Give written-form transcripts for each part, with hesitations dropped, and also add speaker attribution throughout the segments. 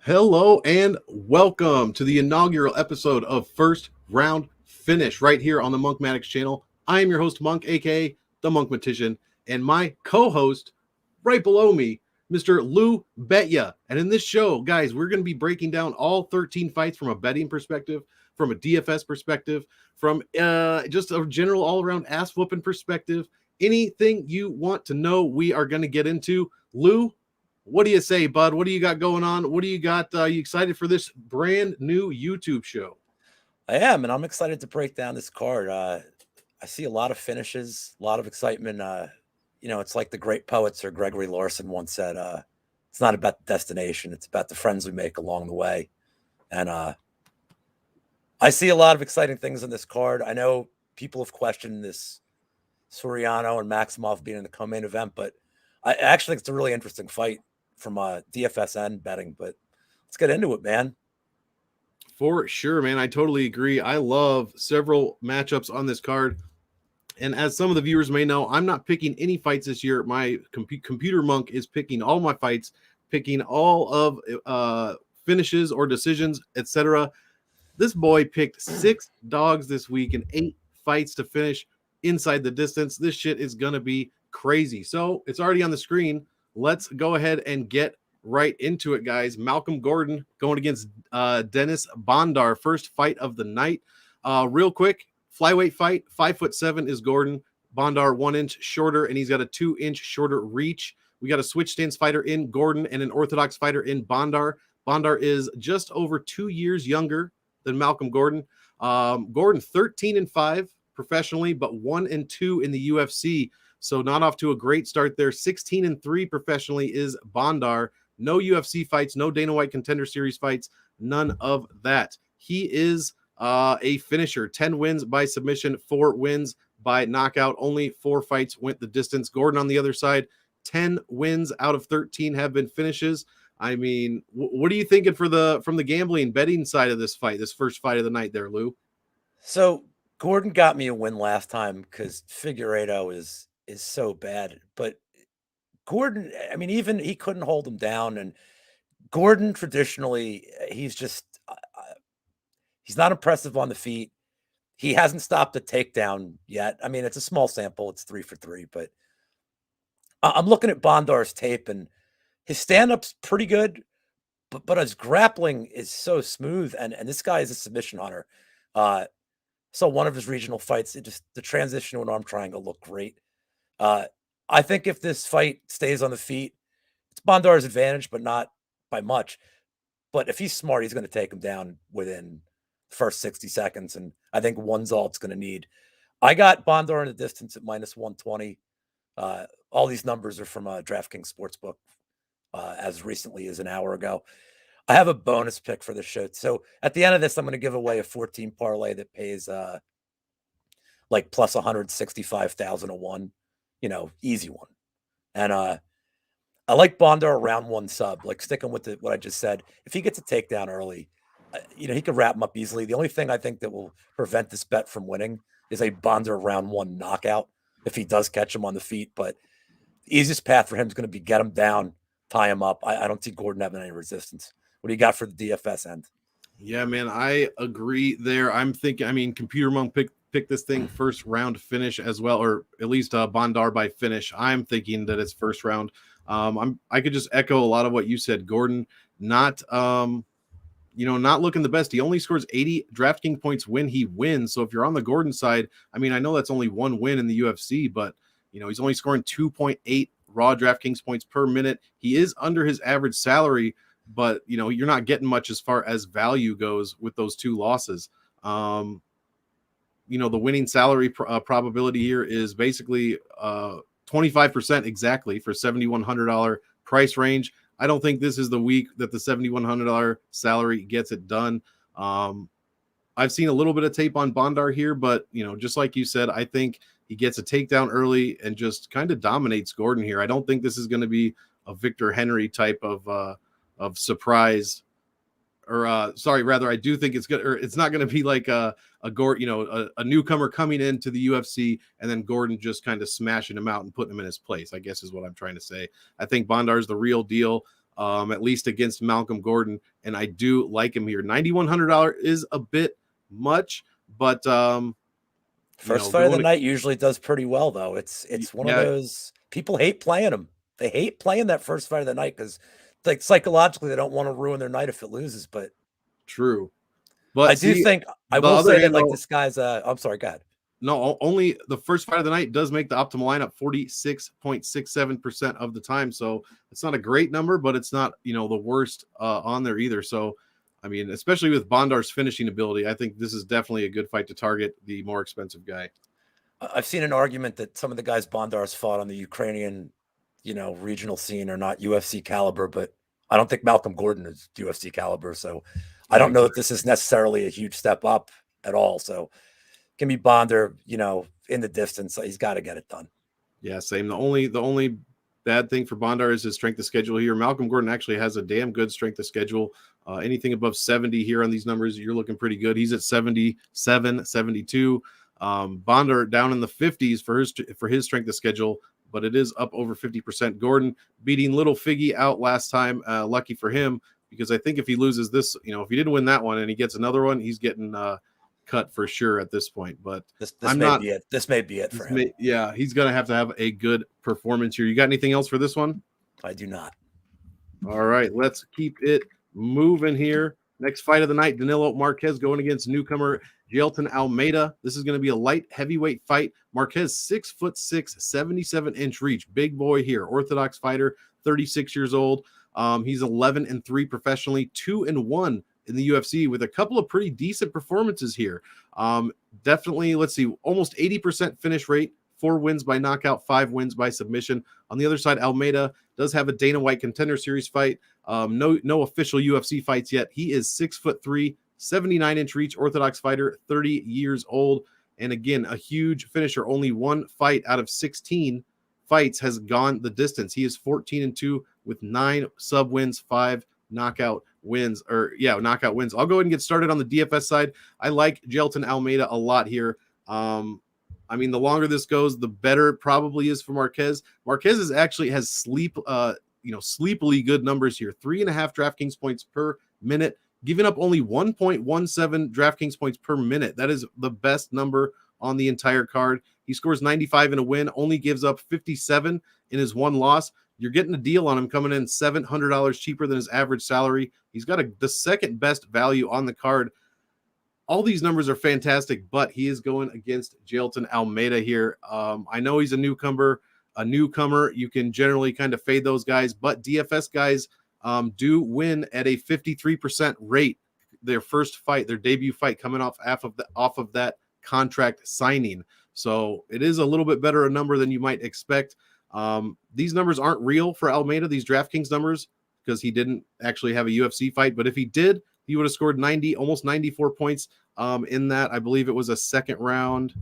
Speaker 1: Hello and welcome to the inaugural episode of First Round Finish right here on the MonkMMATics channel. I am your host, Monk, aka the MonkMMATician, and my co-host right below me, Mr. Lou Betya. And in this show, guys, we're going to be breaking down all 13 fights from a betting perspective, from a DFS perspective, from just a general all-around ass-whooping perspective. Anything you want to know, we are going to get into. Lou, what do you say, bud? What do you got going on? What do you got? You excited for this brand new YouTube show?
Speaker 2: I am, and I'm excited to break down this card. I see a lot of finishes, a lot of excitement. It's like the great poet Sir Gregory Larson once said, it's not about the destination, it's about the friends we make along the way. And I see a lot of exciting things in this card. I know people have questioned this Soriano and Maximov being in the co-main event, but I actually think it's a really interesting fight from DFSN betting. But let's get into it, man.
Speaker 1: For sure, man. I totally agree. I love several matchups on this card. And as some of the viewers may know, I'm not picking any fights this year. My computer monk is picking all my fights, picking all of finishes or decisions, etc. This boy picked 6 dogs this week and 8 fights to finish inside the distance. This shit is going to be crazy. So it's already on the screen. Let's go ahead and get right into it, guys. Malcolm Gordon going against Dennis Bondar. First fight of the night. Real quick, flyweight fight. 5'7" is Gordon. Bondar 1 inch shorter, and he's got a 2 inch shorter reach. We got a switch stance fighter in Gordon and an orthodox fighter in Bondar. Bondar is just over 2 years younger than Malcolm Gordon. Gordon 13-5 professionally, but 1-2 in the UFC. So not off to a great start there. 16-3 professionally is Bondar. No UFC fights, no Dana White Contender Series fights, none of that. He is a finisher. 10 wins by submission, 4 wins by knockout. Only 4 fights went the distance. Gordon on the other side, 10 wins out of 13 have been finishes. I mean, what are you thinking from the gambling betting side of this fight, this first fight of the night there, Lou?
Speaker 2: So Gordon got me a win last time because Figueiredo is so bad. But Gordon, I mean, even he couldn't hold him down. And Gordon traditionally, he's just he's not impressive on the feet. He hasn't stopped a takedown yet. I mean, it's a small sample. It's 3 for 3, but I'm looking at Bondar's tape and his stand-up's pretty good, but his grappling is so smooth. And this guy is a submission hunter. So one of his regional fights, the transition to an arm triangle looked great. I think if this fight stays on the feet, it's Bondar's advantage, but not by much. But if he's smart, he's going to take him down within the first 60 seconds. And I think one's all it's going to need. I got Bondar in the distance at -120. All these numbers are from DraftKings Sportsbook as recently as an hour ago. I have a bonus pick for the show. So at the end of this, I'm going to give away a 14 parlay that pays like plus 165,000 a one, easy one. And I like Bondar around 1 sub, like sticking with what I just said. If he gets a takedown early, he could wrap him up easily. The only thing I think that will prevent this bet from winning is a Bondar round 1 knockout if he does catch him on the feet. But the easiest path for him is going to be get him down, tie him up. I don't see Gordon having any resistance. What do you got for the DFS end?
Speaker 1: Yeah, man, I agree there. I'm thinking, I mean, Computer Monk picked this thing first round finish as well, or at least Bondar by finish. I'm thinking that it's first round. I could just echo a lot of what you said. Gordon not not looking the best. He only scores 80 DraftKings points when he wins. So if you're on the Gordon side, I mean, I know that's only 1 win in the UFC, but he's only scoring 2.8 raw DraftKings points per minute. He is under his average salary, but you're not getting much as far as value goes with those 2 losses. The winning salary probability here is basically 25% exactly for $7,100 price range. I don't think this is the week that the $7,100 salary gets it done. I've seen a little bit of tape on Bondar here, but just like you said, I think he gets a takedown early and just kind of dominates Gordon here. I don't think this is going to be a Victor Henry type of surprise, or sorry, rather, I do think it's good, or it's not going to be like a Gordon, a newcomer coming into the UFC and then Gordon just kind of smashing him out and putting him in his place, I guess is what I'm trying to say. I think Bondar's the real deal. at least against Malcolm Gordon, and I do like him here. $9,100 is a bit much, but
Speaker 2: first fight of the night usually does pretty well, though. It's one of those, people hate playing them. They hate playing that first fight of the night because, like, psychologically they don't want to ruin their night if it loses. But
Speaker 1: true, but
Speaker 2: I do think I will say that, like, this guy's I'm sorry, go ahead.
Speaker 1: No, only the first fight of the night does make the optimal lineup 46.67% of the time. So it's not a great number, but it's not, the worst on there either. So, I mean, especially with Bondar's finishing ability, I think this is definitely a good fight to target the more expensive guy.
Speaker 2: I've seen an argument that some of the guys Bondar's fought on the Ukrainian, regional scene are not UFC caliber, but I don't think Malcolm Gordon is UFC caliber. So I don't know that this is necessarily a huge step up at all. So can be Bondar, in the distance. He's got to get it done.
Speaker 1: Yeah, same. The only bad thing for Bondar is his strength of schedule here. Malcolm Gordon actually has a damn good strength of schedule. Anything above 70 here on these numbers, you're looking pretty good. He's at 77, 72. Bondar down in the 50s for his strength of schedule, but it is up over 50%. Gordon beating Little Figgy out last time. Lucky for him, because I think if he loses this, if he didn't win that one and he gets another one, he's getting cut for sure at this point. But
Speaker 2: this may be it. This may be it for him.
Speaker 1: He's gonna have to have a good performance here. You got anything else for this one?
Speaker 2: I do not.
Speaker 1: All right, let's keep it moving here. Next fight of the night, Danilo Marquez going against newcomer Gelton Almeida. This is going to be a light heavyweight fight. Marquez, 6'6", 77-inch reach. Big boy here. Orthodox fighter, 36 years old. He's 11-3 professionally, 2-1 in the UFC with a couple of pretty decent performances here. Definitely, let's see, almost 80% finish rate, 4 wins by knockout, 5 wins by submission. On the other side, Almeida does have a Dana White Contender Series fight. No official UFC fights yet. He is 6'3", 79-inch reach, Orthodox fighter, 30 years old. And again, a huge finisher. Only one fight out of 16 fights has gone the distance. He is 14-2 with 9 sub wins, 5 knockout wins. Knockout wins. I'll go ahead and get started on the DFS side. I like Gelton Almeida a lot here. I mean, the longer this goes, the better it probably is for Marquez. Marquez has sleepily good numbers here. 3.5 DraftKings points per minute, giving up only 1.17 DraftKings points per minute. That is the best number on the entire card. He scores 95 in a win, only gives up 57 in his one loss. You're getting a deal on him coming in $700 cheaper than his average salary. He's got the second best value on the card. All these numbers are fantastic, but he is going against Gelton Almeida here. I know he's a newcomer. You can generally kind of fade those guys, but DFS guys do win at a 53% rate. Their first fight, their debut fight, coming off of that contract signing. So it is a little bit better a number than you might expect. These numbers aren't real for Almeida, these DraftKings numbers, because he didn't actually have a UFC fight. But if he did, he would have scored almost 94 points in that. I believe it was a second round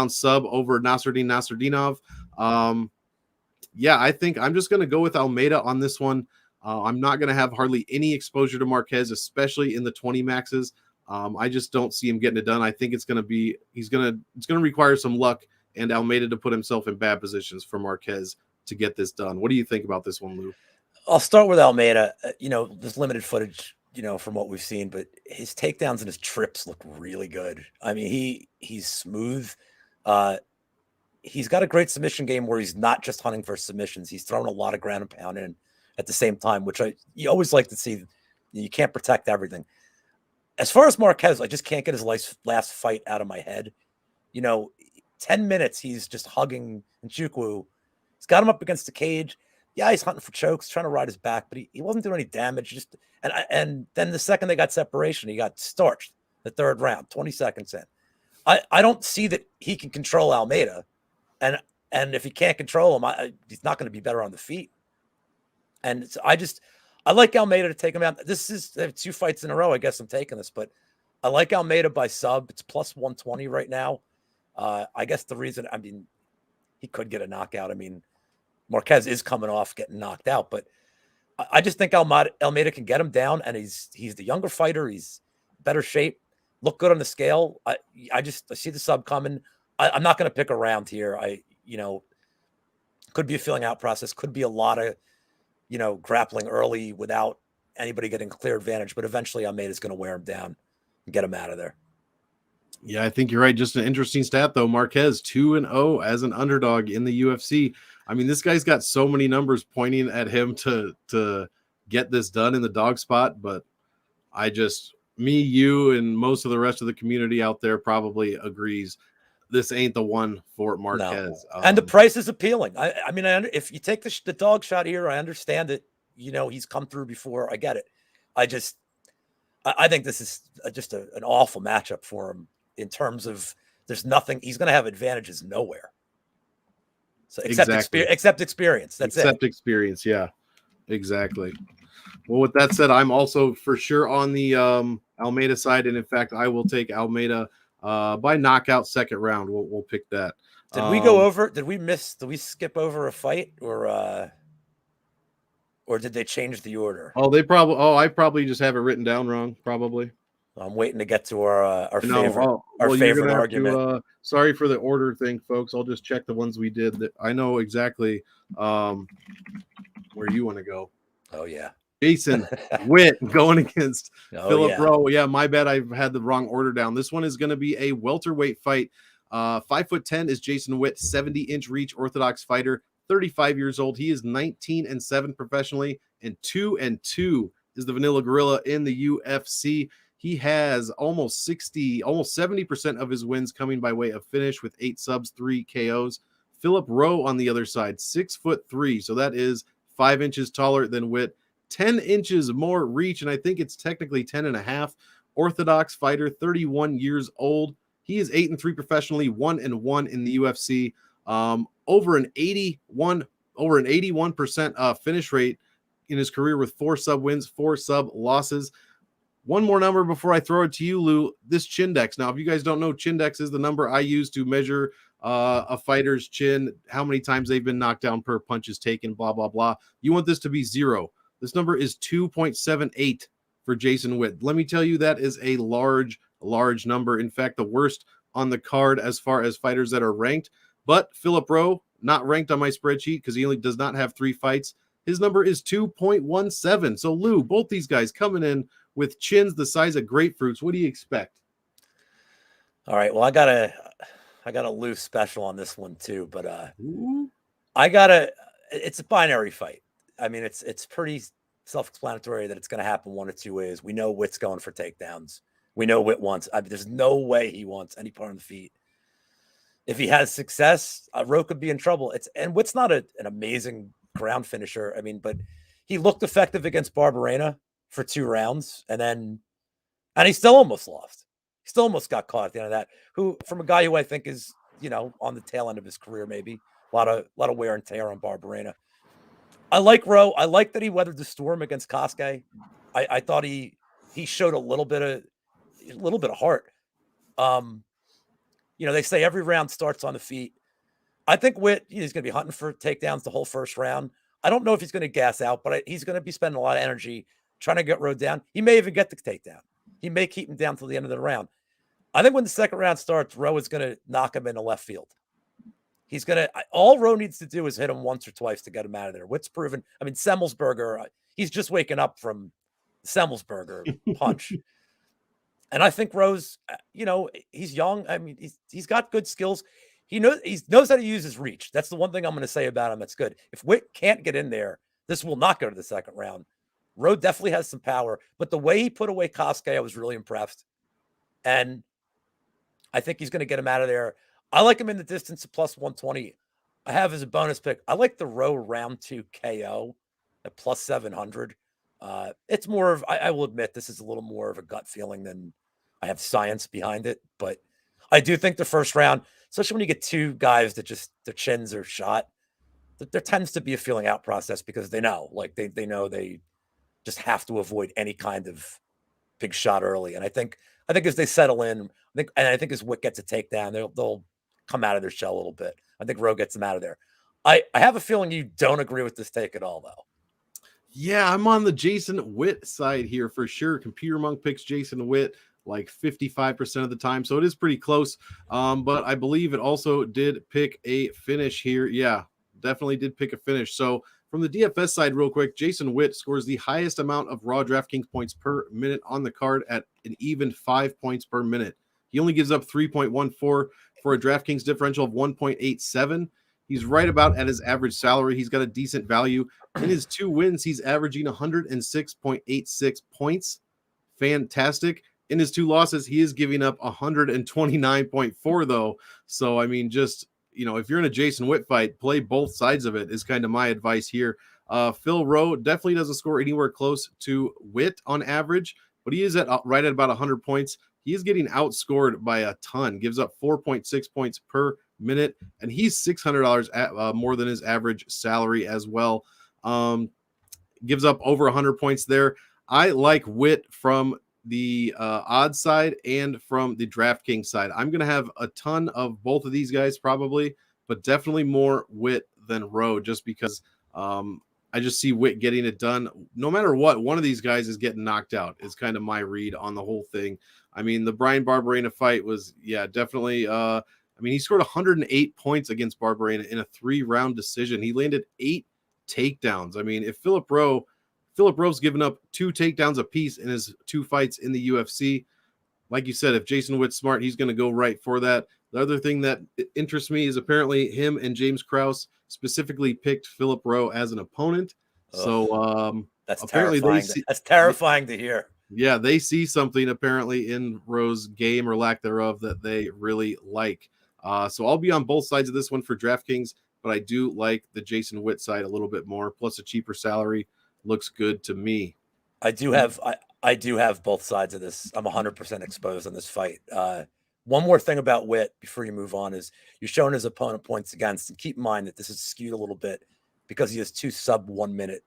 Speaker 1: sub over Nasruddinov. I think I'm just going to go with Almeida on this one. I'm not going to have hardly any exposure to Marquez, especially in the 20 maxes. I just don't see him getting it done. I think it's going to require some luck and Almeida to put himself in bad positions for Marquez to get this done. What do you think about this one, Lou?
Speaker 2: I'll start with Almeida. There's limited footage, from what we've seen, but his takedowns and his trips look really good. I mean, he's smooth. He's got a great submission game where he's not just hunting for submissions. He's throwing a lot of ground and pound in at the same time, which you always like to see. You can't protect everything. As far as Marquez, I just can't get his last fight out of my head. 10 minutes, he's just hugging Nchukwu. He's got him up against the cage. Yeah, he's hunting for chokes, trying to ride his back, but he wasn't doing any damage. And then the second they got separation, he got starched the third round, 20 seconds in. I don't see that he can control Almeida. And if he can't control him, he's not going to be better on the feet. And I like Almeida to take him out. This is 2 fights in a row. I guess I'm taking this, but I like Almeida by sub. It's plus 120 right now. I guess the reason, he could get a knockout. Marquez is coming off getting knocked out, but I just think Almeida can get him down, and he's the younger fighter. He's better shape, look good on the scale. I see the sub coming. I'm not going to pick around here. Could be a filling out process. Could be a lot of grappling early without anybody getting clear advantage. But eventually Almeida's going to wear him down and get him out of there.
Speaker 1: Yeah, I think you're right. Just an interesting stat, though. Marquez 2-0 as an underdog in the UFC. I mean, this guy's got so many numbers pointing at him to get this done in the dog spot. But me, you, and most of the rest of the community out there probably agrees this ain't the one for Marquez.
Speaker 2: No. And the price is appealing. I mean, if you take the dog shot here, I understand it. He's come through before. I get it. I think this is just an awful matchup for him in terms of there's nothing. He's going to have advantages nowhere. So except experience.
Speaker 1: Except experience. Yeah, exactly. Well, with that said, I'm also for sure on the Almeida side. And in fact, I will take Almeida by knockout second round. We'll pick that.
Speaker 2: Did we go over? Did we skip over a fight or did they change the order?
Speaker 1: I probably just have it written down wrong. Probably.
Speaker 2: I'm waiting to get to our favorite argument.
Speaker 1: Sorry for the order thing, folks. I'll just check the ones we did. I know exactly where you want to go.
Speaker 2: Oh yeah,
Speaker 1: Jason Witt going against Philip Rowe. Yeah, my bad. I've had the wrong order down. This one is going to be a welterweight fight. 5'10" is Jason Witt, 70-inch reach orthodox fighter, 35 years old. He is 19-7 professionally, and 2-2 is the Vanilla Gorilla in the UFC. He has almost 70% of his wins coming by way of finish with 8 subs, 3 KOs. Philip Rowe on the other side, 6'3", so that is 5 inches taller than Witt, 10 inches more reach, and I think it's technically 10.5. Orthodox fighter, 31 years old. He is 8-3 professionally, 1-1 in the UFC. Over an 81% finish rate in his career with 4 sub wins, 4 sub losses. One more number before I throw it to you, Lou. This Chindex. Now, if you guys don't know, Chindex is the number I use to measure a fighter's chin, how many times they've been knocked down per punches taken, blah, blah, blah. You want this to be 0. This number is 2.78 for Jason Witt. Let me tell you, that is a large number. In fact, the worst on the card as far as fighters that are ranked. But Philip Rowe, not ranked on my spreadsheet because he only does not have 3 fights. His number is 2.17. So, Lou, both these guys coming in with chins the size of grapefruits. What do you expect?
Speaker 2: All right. Well, I got a Lou special on this one too, but it's a binary fight. I mean, it's pretty self-explanatory that it's going to happen one of 2 ways. We know Witt's going for takedowns. We know Witt wants. There's no way he wants any part on the feet. If he has success, Rowe could be in trouble. And Witt's not an amazing ground finisher. I mean, but he looked effective against Barberena for 2 rounds, and he still almost lost. He still almost got caught at the end of that. From a guy who I think is on the tail end of his career, maybe a lot of wear and tear on Barberena. I like Rowe. I like that he weathered the storm against Koske. I thought he showed a little bit of heart. They say every round starts on the feet. I think Witt, he's going to be hunting for takedowns the whole first round. I don't know if he's going to gas out, but he's going to be spending a lot of energy trying to get Rowe down. He may even get the takedown. He may keep him down till the end of the round. I think when the second round starts, Rowe is going to knock him into left field. All Rowe needs to do is hit him once or twice to get him out of there. Witt's proven. I mean, Semmelsberger, he's just waking up from Semmelsberger punch. And I think Rowe's, he's young. I mean, he's got good skills. He knows how to use his reach. That's the one thing I'm going to say about him that's good. If Witt can't get in there, this will not go to the second round. Rowe definitely has some power, but the way he put away Koske, I was really impressed. And I think he's going to get him out of there. I like him in the distance at plus 120. I have as a bonus pick. I like the Rowe round 2 KO at plus 700. It's more of, I will admit, this is a little more of a gut feeling than I have science behind it. But I do think the first round, especially when you get 2 guys that just their chins are shot, there tends to be a feeling out process because they know, they know they just have to avoid any kind of big shot early. And I think as they settle in, I think as Witt gets a takedown, they'll come out of their shell a little bit. I think Rowe gets them out of there. I have a feeling you don't agree with this take at all, though.
Speaker 1: Yeah, I'm on the Jason Witt side here for sure. Computer Monk picks Jason Witt like 55% of the time, so it is pretty close. But I believe it also did pick a finish here. Yeah, definitely did pick a finish. So From the DFS side, real quick, Jason Witt scores the highest amount of raw DraftKings points per minute on the card at an even 5 points per minute. He only gives up 3.14 for a DraftKings differential of 1.87. He's right about at his average salary. He's got a decent value. In his 2 wins, he's averaging 106.86 points. Fantastic. In his 2 losses, he is giving up 129.4 though. So, I mean, just, if you're in a Jason Witt fight, play both sides of it is kind of my advice here. Phil Rowe definitely doesn't score anywhere close to Witt on average, but he is right at about 100 points. He is getting outscored by a ton, gives up 4.6 points per minute, and he's $600 more than his average salary as well. Gives up over 100 points there. I like Witt from the odds side and from the DraftKings side. I'm going to have a ton of both of these guys probably, but definitely more Witt than Rowe, just because I just see Witt getting it done. No matter what, one of these guys is getting knocked out is kind of my read on the whole thing. I mean, the Brian Barberena fight was, definitely. He scored 108 points against Barberena in a 3-round decision. He landed 8 takedowns. I mean, if Philip Rowe's given up 2 takedowns apiece in his 2 fights in the UFC. Like you said, if Jason Witt's smart, he's going to go right for that. The other thing that interests me is apparently him and James Krause specifically picked Philip Rowe as an opponent. Ugh, so
Speaker 2: that's
Speaker 1: apparently
Speaker 2: terrifying. That's terrifying to hear.
Speaker 1: Yeah, they see something apparently in Rowe's game or lack thereof that they really like. So I'll be on both sides of this one for DraftKings, but I do like the Jason Witt side a little bit more. Plus a cheaper salary looks good to me.
Speaker 2: I do have both sides of this. I'm 100% exposed on this fight. One more thing about Witt before you move on is you're showing his opponent points against, and keep in mind that this is skewed a little bit because he has 2 sub 1 minute.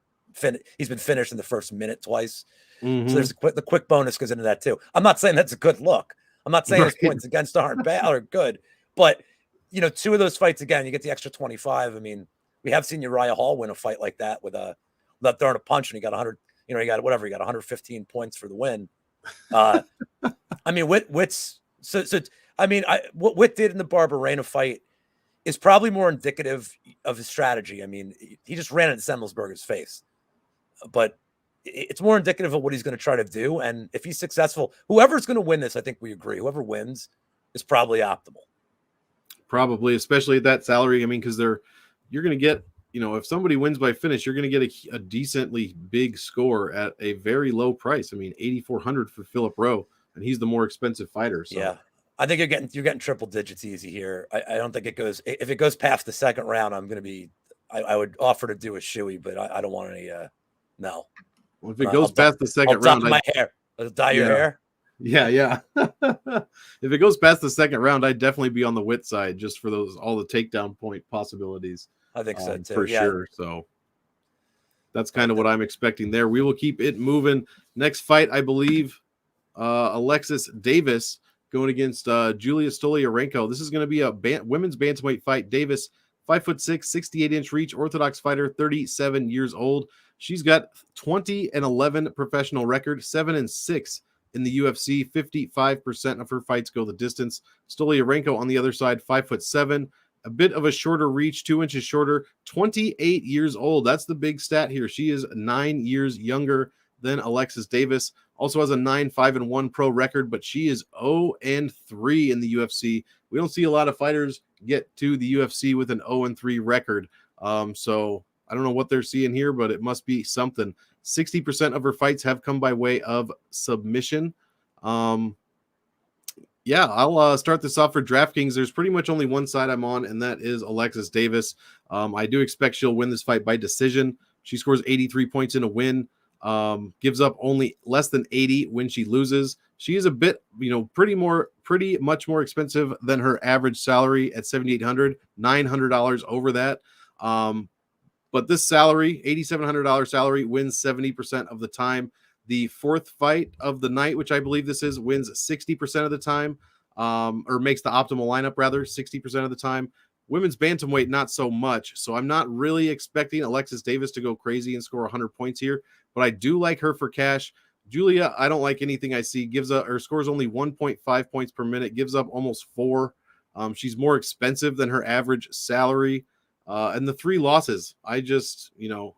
Speaker 2: He's been finished in the first minute twice. Mm-hmm. So there's the quick bonus goes into that too. I'm not saying that's a good look. I'm not saying his points against aren't bad or good, but 2 of those fights again, you get the extra 25. I mean, we have seen Uriah Hall win a fight like that without throwing a punch, and he got 100. He got 115 points for the win. I mean, Witt's what Witt did in the Barberena fight is probably more indicative of his strategy. I mean, he just ran into Semelsberger's face, but it's more indicative of what he's going to try to do. And if he's successful, whoever's going to win this, I think we agree, whoever wins is probably optimal.
Speaker 1: Probably, especially at that salary. I mean, because you're going to get, if somebody wins by finish, you're going to get a decently big score at a very low price. I mean, 8,400 for Philip Rowe, and he's the more expensive fighter. So.
Speaker 2: Yeah, I think you're getting triple digits easy here. I don't think if it goes past the second round, I'm going to be. I would offer to do a shoey, but I don't want any. No.
Speaker 1: Well, if it goes past the second round,
Speaker 2: my hair. I'll dye your hair.
Speaker 1: Yeah. If it goes past the second round, I'd definitely be on the Witt side just for all the takedown point possibilities.
Speaker 2: I think so too.
Speaker 1: For sure. So that's kind of what I'm expecting there. We will keep it moving. Next fight, I believe, Alexis Davis going against Julia Stoliarenko. This is going to be a women's bantamweight fight. Davis, 5'6", 68-inch reach, Orthodox fighter, 37 years old. She's got 20-11 professional record, 7-6 in the UFC. 55% of her fights go the distance. Stoliarenko on the other side, 5'7", a bit of a shorter reach, 2 inches shorter, 28 years old. That's the big stat here. She is 9 years younger than Alexis Davis. Also has a 9-5-1 pro record, but she is 0-3 in the UFC. We don't see a lot of fighters get to the UFC with an 0-3 record. So I don't know what they're seeing here, but it must be something. 60% of her fights have come by way of submission. I'll start this off for DraftKings. There's pretty much only one side I'm on, and that is Alexis Davis. I do expect she'll win this fight by decision. She scores 83 points in a win, gives up only less than 80 when she loses. She is a bit, pretty much more expensive than her average salary at $7,800, $900 over that. But this salary, $8,700 salary, wins 70% of the time. The fourth fight of the night, which I believe this is, wins 60% of the time, or makes the optimal lineup, rather, 60% of the time. Women's bantamweight, not so much. So I'm not really expecting Alexis Davis to go crazy and score 100 points here, but I do like her for cash. Julia, I don't like anything I see. Scores only 1.5 points per minute, gives up almost 4. She's more expensive than her average salary. And the 3 losses, I just,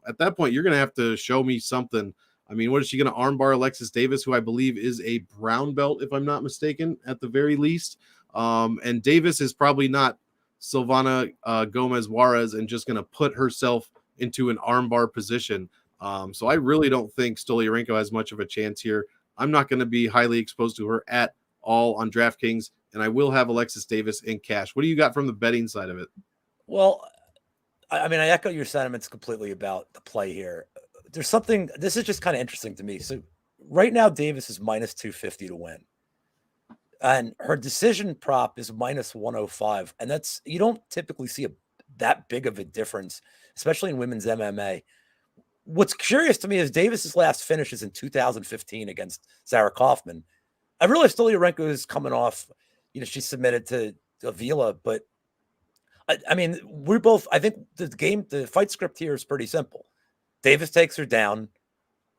Speaker 1: at that point, you're going to have to show me something. I mean, what is she going to armbar Alexis Davis, who I believe is a brown belt, if I'm not mistaken, at the very least. And Davis is probably not Silvana Gomez Juarez and just going to put herself into an armbar position. So I really don't think Stoliarenko has much of a chance here. I'm not going to be highly exposed to her at all on DraftKings, and I will have Alexis Davis in cash. What do you got from the betting side of it?
Speaker 2: Well, I mean, I echo your sentiments completely about the play here. There's something, this is just kind of interesting to me. So right now, Davis is minus 250 to win. And her decision prop is minus 105. And that's, you don't typically see that big of a difference, especially in women's MMA. What's curious to me is Davis's last finish is in 2015 against Sarah Kaufman. I realize Stoliarenko is coming off, she submitted to Avila, but I mean, I think the fight script here is pretty simple. Davis takes her down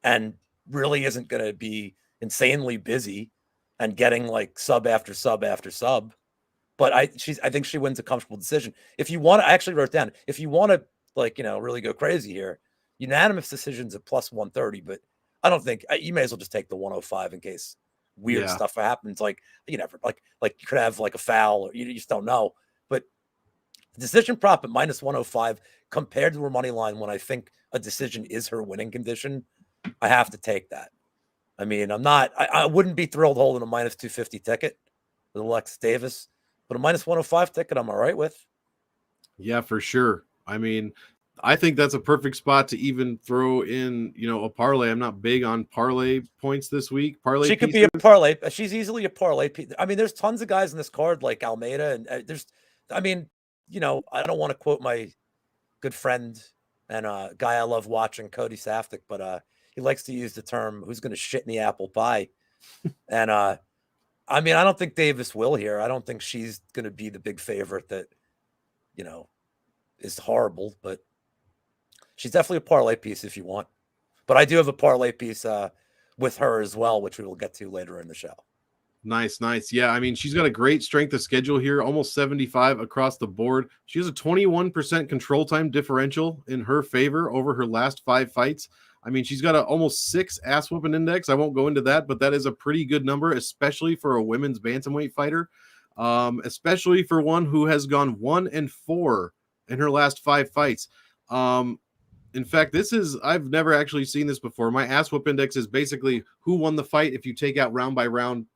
Speaker 2: and really isn't going to be insanely busy and getting like sub after sub after sub. But I think she wins a comfortable decision. If you want to, I actually wrote down, if you want to really go crazy here, unanimous decisions at plus 130, but I don't think you may as well just take the 105 in case weird stuff happens. Like you never like you could have like a foul or you just don't know. But decision prop at minus 105 compared to her money line when I think a decision is her winning condition, I have to take that. I mean, I wouldn't be thrilled holding a minus 250 ticket with Alexis Davis, but a minus 105 ticket I'm all right with.
Speaker 1: Yeah, for sure. I mean, I think that's a perfect spot to even throw in, a parlay. I'm not big on parlay points this week. Parlay.
Speaker 2: She could be a parlay. She's easily a parlay. I mean, there's tons of guys in this card like Almeida, and I don't want to quote my good friend and guy I love watching, Cody Saftik, but he likes to use the term "who's going to shit in the apple pie," and I don't think Davis will here. I don't think she's going to be the big favorite that is horrible, but she's definitely a parlay piece if you want. But I do have a parlay piece with her as well, which we will get to later in the show.
Speaker 1: Nice. Yeah, I mean, she's got a great strength of schedule here, almost 75 across the board. She has a 21% control time differential in her favor over her last 5 fights. I mean, she's got a almost 6 ass whooping index. I won't go into that, but that is a pretty good number, especially for a women's bantamweight fighter, especially for one who has gone 1-4 in her last 5 fights. In fact, I've never actually seen this before. My ass whoop index is basically who won the fight if you take out round by round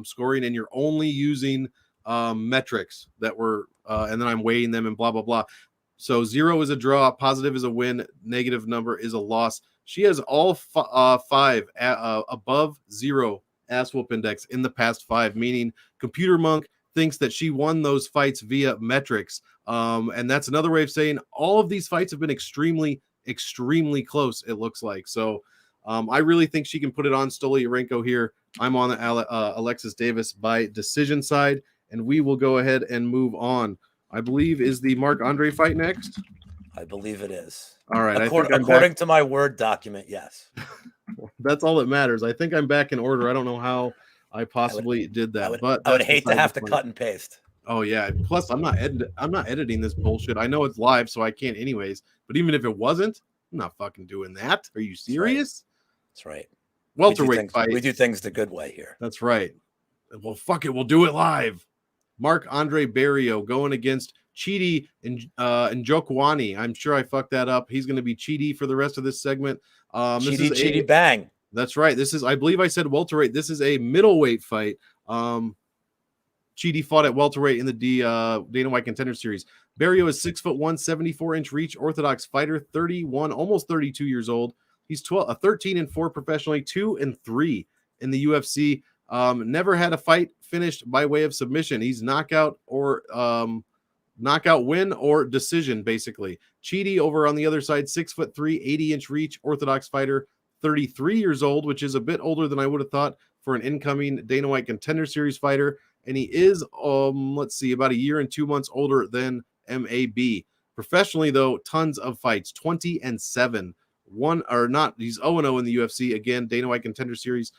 Speaker 1: scoring and you're only using metrics that were, and then I'm weighing them and blah, blah, blah. So 0 is a draw, positive is a win, negative number is a loss. She has all 5 above 0 ass whoop index in the past 5, meaning Computer Monk thinks that she won those fights via metrics. And that's another way of saying all of these fights have been extremely close, it looks like. So I really think she can put it on Stoliarenko here. I'm on the Alexis Davis by decision side, and we will go ahead and move on. I believe is the Marc-Andre fight next.
Speaker 2: I believe it is.
Speaker 1: All right.
Speaker 2: According to my Word document, yes.
Speaker 1: That's all that matters. I think I'm back in order. I don't know how I possibly did that, but
Speaker 2: I would hate to have to cut and paste.
Speaker 1: Oh yeah. Plus, I'm not editing this bullshit. I know it's live, so I can't anyways. But even if it wasn't, I'm not fucking doing that. Are you serious?
Speaker 2: That's right.
Speaker 1: Welterweight fight.
Speaker 2: We do things the good way here.
Speaker 1: That's right. Well, fuck it. We'll do it live. Marc-Andre Barrio going against Chidi and Njokuani. I'm sure I fucked that up. He's going to be Chidi for the rest of this segment.
Speaker 2: Chidi bang.
Speaker 1: That's right. This is, I believe I said welterweight. This is a middleweight fight. Chidi fought at welterweight in the Dana White Contender Series. Barrio is 6'1", 74-inch reach, orthodox fighter, 31, almost 32 years old. He's 13-4 professionally, 2-3 in the UFC. Never had a fight finished by way of submission. He's knockout win or decision, basically. Chidi over on the other side, 6'3", 80-inch reach, orthodox fighter, 33 years old, which is a bit older than I would have thought for an incoming Dana White Contender Series fighter. And he is, about a year and 2 months older than MAB. Professionally, though, tons of fights, 20-7. He's 0-0 in the UFC. Again, Dana White Contender Series.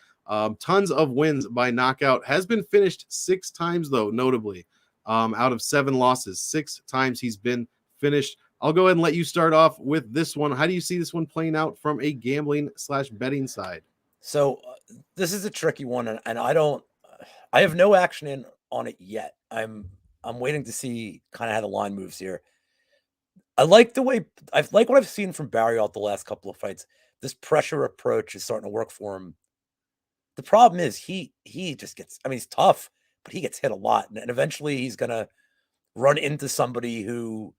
Speaker 1: Tons of wins by knockout. Has been finished 6 times, though, notably. Out of 7 losses, 6 times he's been finished. I'll go ahead and let you start off with this one. How do you see this one playing out from a gambling / betting side?
Speaker 2: So this is a tricky one, and I have no action in on it yet. I'm waiting to see kind of how the line moves here. I like what I've seen from Barry out the last couple of fights. This pressure approach is starting to work for him. The problem is he just gets, I mean, he's tough, but he gets hit a lot. And eventually he's gonna run into somebody who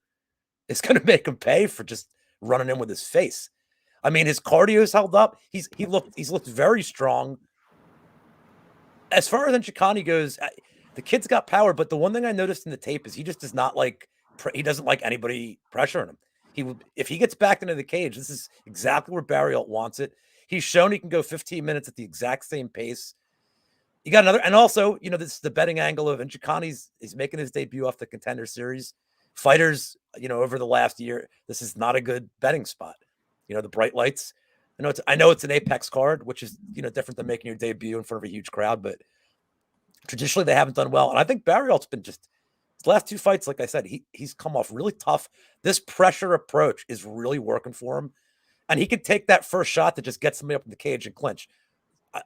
Speaker 2: is gonna make him pay for just running in with his face. I mean, his cardio's held up. He's looked very strong. As far as Nchikani goes, the kid's got power, but the one thing I noticed in the tape is he just does not like, he doesn't like anybody pressuring him. If he gets back into the cage, this is exactly where Barry wants it. He's shown he can go 15 minutes at the exact same pace. You got another, and also, this is the betting angle of Nchikani's. He's making his debut off the Contender Series. Fighters, over the last year, this is not a good betting spot. The bright lights. I know it's an Apex card, which is different than making your debut in front of a huge crowd, but traditionally they haven't done well. And I think Barrialt's been just his last two fights, like I said, he's come off really tough. This pressure approach is really working for him. And he can take that first shot that just gets somebody up in the cage and clinch.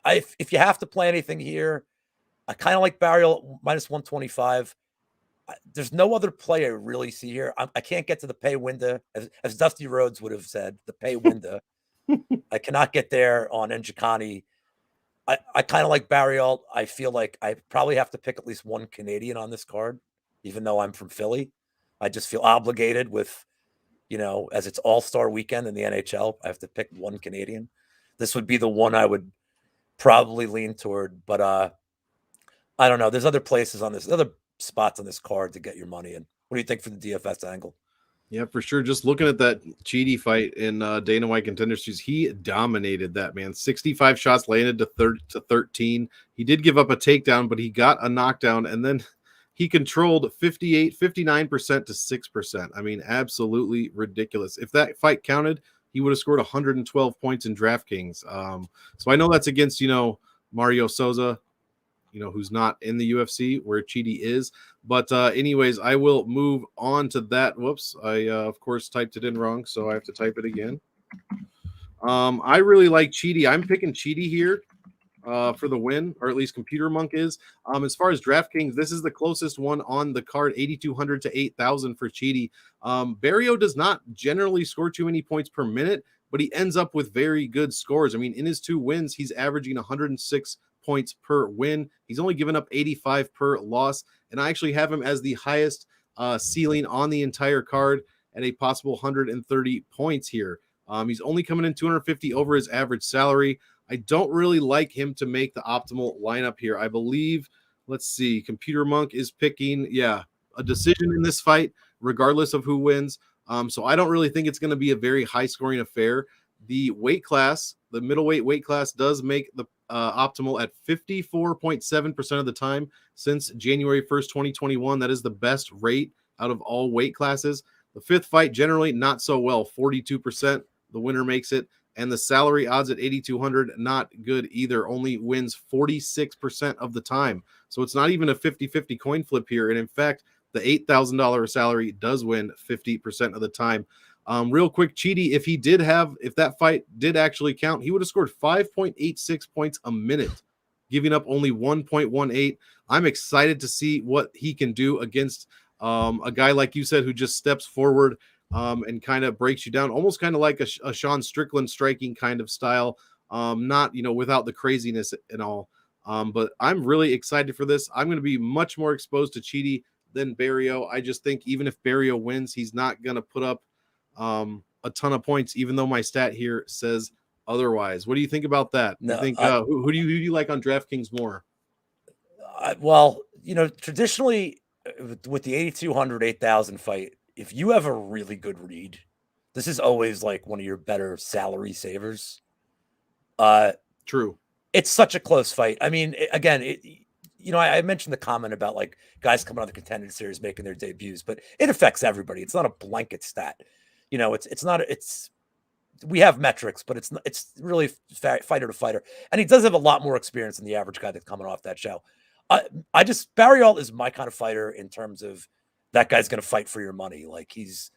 Speaker 2: If you have to play anything here, I kind of like Barrial minus 125. There's no other play I really see here. I can't get to the pay window, as Dusty Rhodes would have said, the pay window. I cannot get there on Nchikani. I kind of like Barrial. I feel like I probably have to pick at least one Canadian on this card, even though I'm from Philly. I just feel obligated with, as it's All-Star weekend in the NHL, I have to pick one Canadian. This would be the one I would probably lean toward, but I don't know. There's other places on this, other spots on this card to get your money in. What do you think for the DFS angle?
Speaker 1: Yeah, for sure. Just looking at that Chidi fight in Dana White Contender Series, he dominated that, man. 65 shots landed to 13. He did give up a takedown, but he got a knockdown, and then he controlled 59% to 6%. I mean, absolutely ridiculous. If that fight counted, he would have scored 112 points in DraftKings. So I know that's against, Mario Souza, who's not in the UFC where Chidi is. But anyways, I will move on to that. Whoops. I, of course, typed it in wrong, so I have to type it again. I really like Chidi. I'm picking Chidi here for the win, or at least Computer Monk is. As far as DraftKings, this is the closest one on the card, 8,200 to 8,000 for Chidi. Barrio does not generally score too many points per minute, but he ends up with very good scores. I mean, in his 2 wins, he's averaging 106 points per win. He's only given up 85 per loss, and I actually have him as the highest ceiling on the entire card at a possible 130 points here. He's only coming in 250 over his average salary. I don't really like him to make the optimal lineup here. I believe, let's see, Computer Monk is picking, a decision in this fight, regardless of who wins. So I don't really think it's going to be a very high-scoring affair. The weight class, the middleweight weight class, does make the optimal at 54.7% of the time since January 1st, 2021. That is the best rate out of all weight classes. The 5th fight, generally not so well, 42%. The winner makes it. And the salary odds at 8,200, not good either. Only wins 46% of the time. So it's not even a 50-50 coin flip here. And in fact, the $8,000 salary does win 50% of the time. Real quick, Chidi, if that fight did actually count, he would have scored 5.86 points a minute, giving up only 1.18. I'm excited to see what he can do against a guy like you said, who just steps forward and kind of breaks you down, almost kind of like a Sean Strickland striking kind of style, not, without the craziness and all. But I'm really excited for this. I'm going to be much more exposed to Chidi than Barrio. I just think even if Barrio wins, he's not going to put up a ton of points, even though my stat here says otherwise. What do you think about that?
Speaker 2: No,
Speaker 1: you think who do you like on DraftKings more?
Speaker 2: Well, traditionally with the 8,200, 8,000 fight, if you have a really good read, this is always like one of your better salary savers.
Speaker 1: True.
Speaker 2: It's such a close fight. I mean, again, I mentioned the comment about like guys coming on the Contender Series making their debuts, but it affects everybody. It's not a blanket stat. We have metrics, but it's really fighter to fighter. And he does have a lot more experience than the average guy that's coming off that show. Barrial is my kind of fighter in terms of that guy's going to fight for your money. Like he's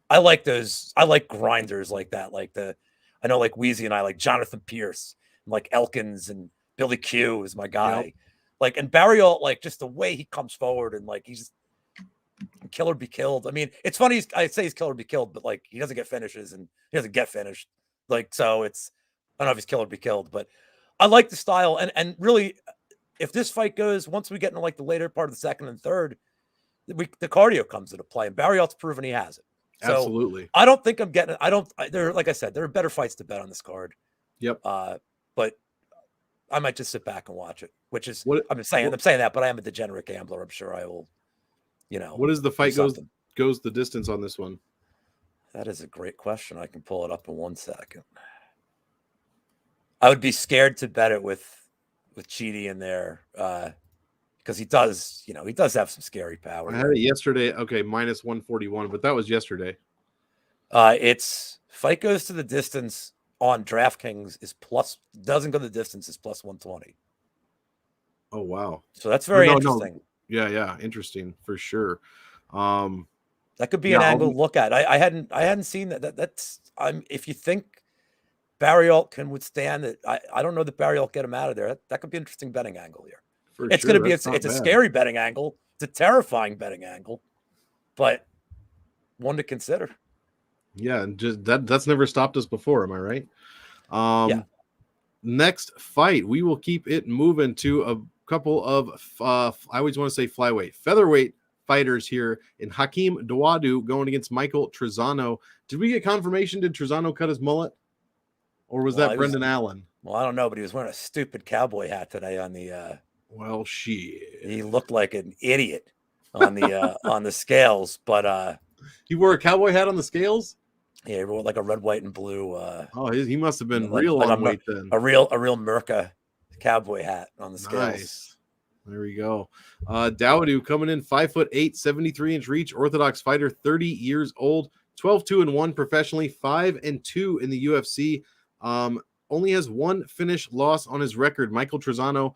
Speaker 2: I like those. I like grinders like that. I know like Wheezy and I like Jonathan Pierce and like Elkins and Billy Q is my guy.
Speaker 1: Yep.
Speaker 2: Like, and Barry Alt, like just the way he comes forward and like he's kill or be killed. I mean, it's funny. I say he's kill or be killed, but like he doesn't get finishes and he doesn't get finished. Like, so it's, I don't know if he's kill or be killed, but I like the style. And really, if this fight goes, once we get into like the later part of the second and third, the cardio comes into play, and Barry Alt's proven he has it. So
Speaker 1: Absolutely.
Speaker 2: I don't think I'm getting. There, like I said, there are better fights to bet on this card.
Speaker 1: Yep.
Speaker 2: But I might just sit back and watch it. Which is
Speaker 1: What
Speaker 2: I'm saying that, but I am a degenerate gambler. I'm sure I will.
Speaker 1: What is the fight goes the distance on this one?
Speaker 2: That is a great question. I can pull it up in 1 second. I would be scared to bet it with Cheaty in there. Because he does have some scary power.
Speaker 1: I had it yesterday. Okay, minus 141, but that was yesterday.
Speaker 2: It's fight goes to the distance on DraftKings doesn't go the distance is plus 120.
Speaker 1: Oh wow!
Speaker 2: So that's very interesting.
Speaker 1: No. Yeah, interesting for sure.
Speaker 2: That could be an angle to look at. I hadn't seen that. That's if you think Barry Alt can withstand it, I don't know that Barry Alt get him out of there. That could be an interesting betting angle here. It's going to be it's a scary betting angle. It's a terrifying betting angle, but one to consider.
Speaker 1: Yeah, and just that's never stopped us before. Am I right?
Speaker 2: Yeah.
Speaker 1: Next fight, we will keep it moving to a couple of I always want to say flyweight, featherweight fighters here in Hakeem Dawodu going against Michael Trezzano. Did we get confirmation? Did Trezzano cut his mullet, or was that Brendan Allen?
Speaker 2: Well, I don't know, but he was wearing a stupid cowboy hat today on the.
Speaker 1: Well, shit.
Speaker 2: He looked like an idiot on the on the scales, but
Speaker 1: he wore a cowboy hat on the scales.
Speaker 2: Yeah, he wore like a red, white, and blue.
Speaker 1: He must have been real on weight then.
Speaker 2: A real Merca cowboy hat on the scales. Nice.
Speaker 1: There we go. Dawodu coming in 5'8", 73-inch reach, Orthodox fighter, 30 years old, 12-2-1 professionally, 5-2 in the UFC. Only has one finish loss on his record. Michael Trezzano,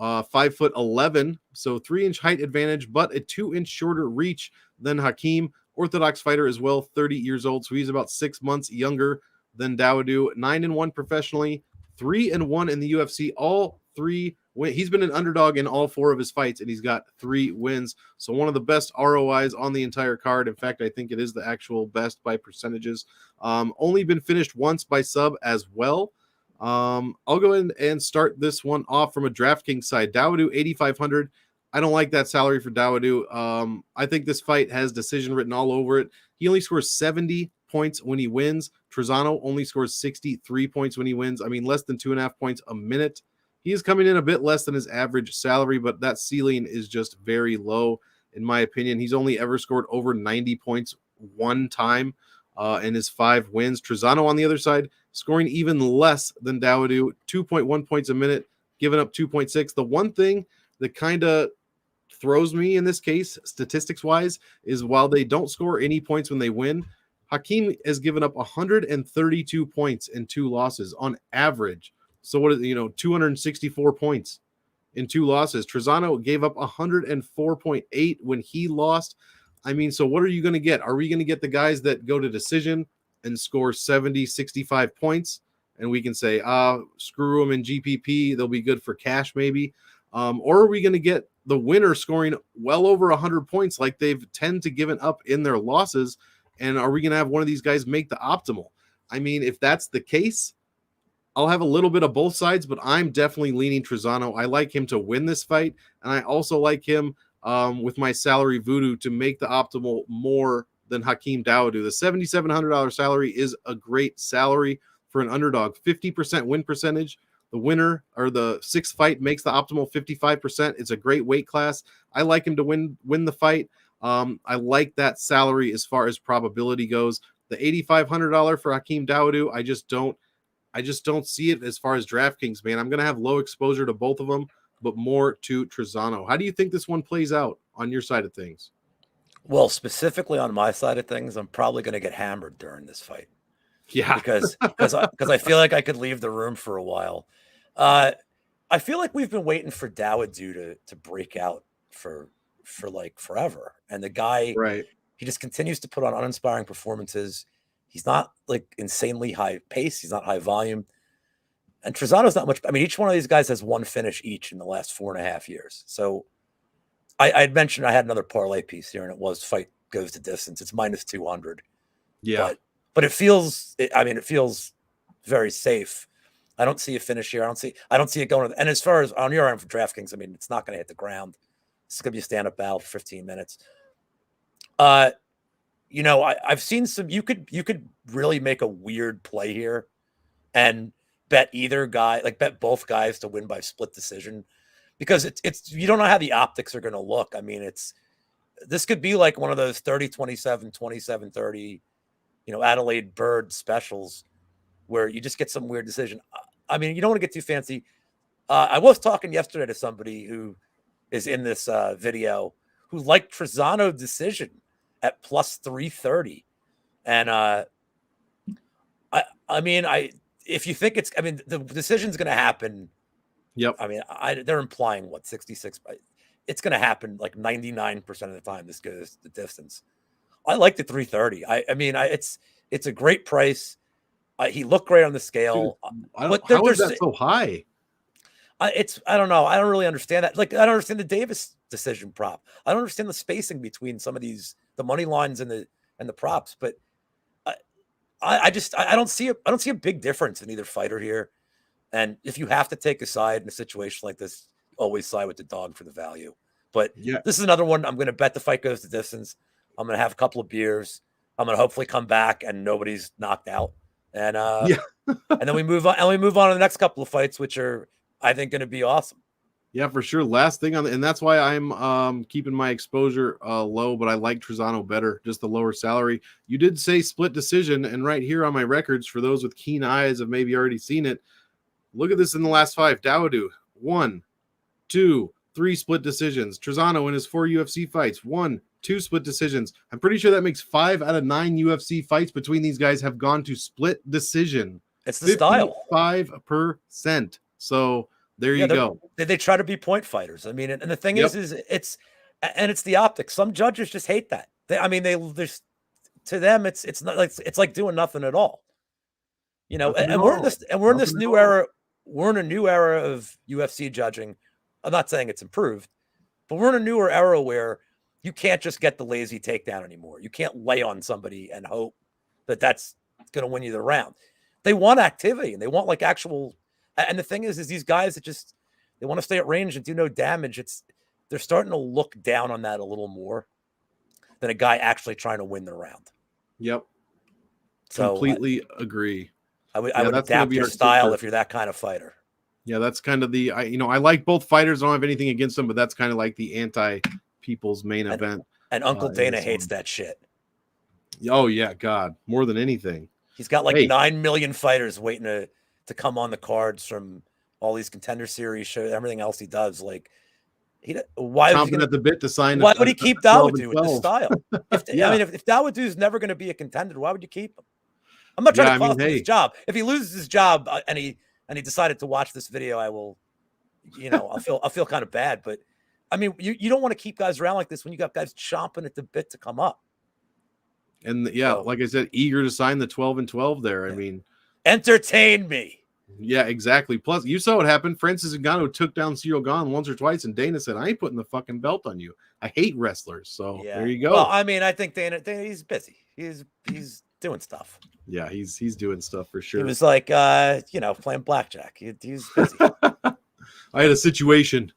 Speaker 1: 5'11", so 3-inch height advantage, but a 2-inch shorter reach than Hakeem. Orthodox fighter as well, 30 years old, so he's about 6 months younger than Dawodu. 9-1 professionally, 3-1 in the UFC. All three win. He's been an underdog in all 4 of his fights, and he's got 3 wins. So one of the best ROIs on the entire card. In fact, I think it is the actual best by percentages. Only been finished once by sub as well. I'll go in and start this one off from a DraftKings side. Dawodu 8,500. I don't like that salary for Dawodu. I think this fight has decision written all over it. He only scores 70 points when he wins. Trezzano only scores 63 points when he wins. I mean, less than 2.5 points a minute. He is coming in a bit less than his average salary, but that ceiling is just very low, in my opinion. He's only ever scored over 90 points one time in his 5 wins. Trezzano, on the other side, scoring even less than Dawodu, 2.1 points a minute, giving up 2.6. The one thing that kind of throws me in this case, statistics-wise, is while they don't score any points when they win, Hakeem has given up 132 points in 2 losses on average. So what is 264 points in 2 losses. Trezzano gave up 104.8 when he lost. I mean, so what are you going to get? Are we going to get the guys that go to decision and score 70, 65 points? And we can say, screw them in GPP. They'll be good for cash maybe. Or are we going to get the winner scoring well over 100 points like they've tend to given up in their losses? And are we going to have one of these guys make the optimal? I mean, if that's the case, I'll have a little bit of both sides, but I'm definitely leaning Trezzano. I like him to win this fight, and I also like him with my salary voodoo to make the optimal more than Hakeem Dawodu. The $7,700 salary is a great salary for an underdog. 50% win percentage. The winner or the 6th fight makes the optimal 55%. It's a great weight class. I like him to win the fight. I like that salary as far as probability goes. The $8,500 for Hakeem Dawodu, I just don't see it as far as DraftKings, man. I'm going to have low exposure to both of them, but more to Trezzano. How do you think this one plays out on your side of things?
Speaker 2: Well, specifically on my side of things, I'm probably going to get hammered during this fight.
Speaker 1: Yeah,
Speaker 2: because I feel like I could leave the room for a while. I feel like we've been waiting for Dawodu to break out for like forever, and the guy
Speaker 1: right.
Speaker 2: He just continues to put on uninspiring performances. He's not like insanely high pace. He's not high volume. And Trezzano's not much. I mean, each one of these guys has one finish each in the last 4.5 years. So I had mentioned I had another parlay piece here, and it was fight goes to distance. It's minus 200.
Speaker 1: Yeah.
Speaker 2: But it feels, it feels very safe. I don't see a finish here. I don't see it going. And as far as on your arm for DraftKings, I mean, it's not going to hit the ground. It's going to be a stand-up battle for 15 minutes. I've seen some. You could really make a weird play here, and bet either guy, like bet both guys to win by split decision, because it's you don't know how the optics are going to look. I mean, this could be like one of those 30-27, 27-30, Adelaide Bird specials where you just get some weird decision. I mean, you don't want to get too fancy. I was talking yesterday to somebody who is in this video who liked Trezzano decision at plus 330. And if you think the decision's going to happen.
Speaker 1: Yep.
Speaker 2: I mean, they're implying 66. It's going to happen like 99% of the time. This goes the distance. I like the 330. It's a great price. He looked great on the scale.
Speaker 1: Dude, how is that so high?
Speaker 2: I don't know. I don't really understand that. Like, I don't understand the Davis decision prop. I don't understand the spacing between some of these, the money lines and the props. But I don't see a big difference in either fighter here. And if you have to take a side in a situation like this, always side with the dog for the value. But This is another one. I'm going to bet the fight goes the distance. I'm going to have a couple of beers. I'm going to hopefully come back and nobody's knocked out. And and then we move on. And we move on to the next couple of fights, which are, I think, going to be awesome.
Speaker 1: Yeah, for sure. Last thing and that's why I'm keeping my exposure low, but I like Trezzano better, just the lower salary. You did say split decision, and right here on my records, for those with keen eyes have maybe already seen it, look at this in the last 5. Dawodu, 1, 2, 3 split decisions. Trezzano in his 4 UFC fights, 1, 2 split decisions. I'm pretty sure that makes 5 out of 9 UFC fights between these guys have gone to split decision.
Speaker 2: It's the style.
Speaker 1: 55%. So there you go.
Speaker 2: They try to be point fighters. I mean, and the thing is it's the optics. Some judges just hate that. To them, it's not like it's like doing nothing at all. We're in this new era. We're in a new era of UFC judging. I'm not saying it's improved, but we're in a newer era where you can't just get the lazy takedown anymore. You can't lay on somebody and hope that that's going to win you the round. They want activity and they want like actual. And the thing is these guys that they want to stay at range and do no damage. They're starting to look down on that a little more than a guy actually trying to win the round.
Speaker 1: Yep.
Speaker 2: So
Speaker 1: completely agree.
Speaker 2: I would adapt your style if you're that kind of fighter.
Speaker 1: Yeah, that's kind of I like both fighters. I don't have anything against them, but that's kind of like the anti-people's main event.
Speaker 2: And Uncle Dana hates that shit.
Speaker 1: Oh, yeah, God, more than anything.
Speaker 2: He's got like 9 million fighters waiting to come on the cards from all these contender series shows, everything else he does. Like, why
Speaker 1: chomping at the bit to sign?
Speaker 2: Why would he keep Dawodu with the style? If Dawodu's never going to be a contender, why would you keep him? I'm not trying to cost him his job. If he loses his job and he decided to watch this video, I will, I'll feel kind of bad. But I mean, you don't want to keep guys around like this when you got guys chomping at the bit to come up.
Speaker 1: And like I said, eager to sign the 12 and 12 there. I mean,
Speaker 2: entertain me.
Speaker 1: Yeah, exactly. Plus, you saw what happened. Francis Ngannou took down Cyril Gane once or twice, and Dana said, "I ain't putting the fucking belt on you. I hate wrestlers." So there you go.
Speaker 2: Well, I mean, I think Dana he's busy. He's doing stuff.
Speaker 1: Yeah, he's doing stuff for sure.
Speaker 2: He was like, playing blackjack. He's busy.
Speaker 1: I had a situation.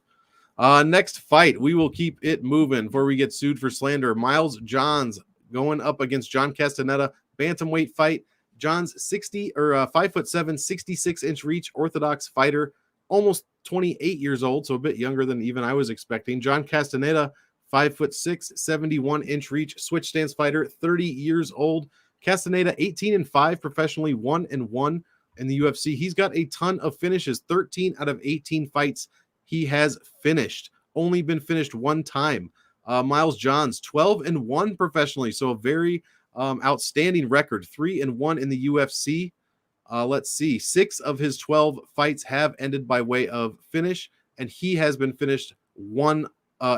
Speaker 1: Next fight, we will keep it moving before we get sued for slander. Miles Johns going up against John Castaneda, bantamweight fight. John's 5'7", 66-inch reach, orthodox fighter, almost 28 years old, so a bit younger than even I was expecting. John Castaneda, 5'6", 71-inch reach, switch stance fighter, 30 years old. Castaneda, 18-5 professionally, 1-1 in the UFC. He's got a ton of finishes, 13 out of 18 fights he has finished. Only been finished one time. Miles Johns, 12-1 professionally, so a very outstanding record, 3-1 in the UFC. Let's see, 6 of his 12 fights have ended by way of finish, and he has been finished 1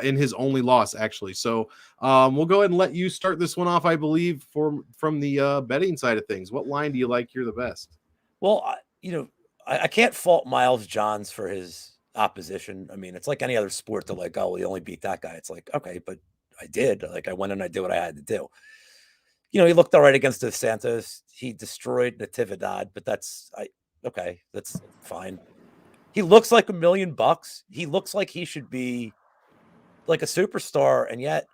Speaker 1: in his only loss, actually. So we'll go ahead and let you start this one off, I believe, from the betting side of things. What line do you like here the best?
Speaker 2: Well, I can't fault Miles Johns for his opposition. I mean, it's like any other sport to like, oh, well, he only beat that guy. It's like, okay, but I did. Like, I went and I did what I had to do. He looked all right against Dos Santos. He destroyed Natividad, but that's fine. He looks like $1 million. He looks like he should be like a superstar, and yet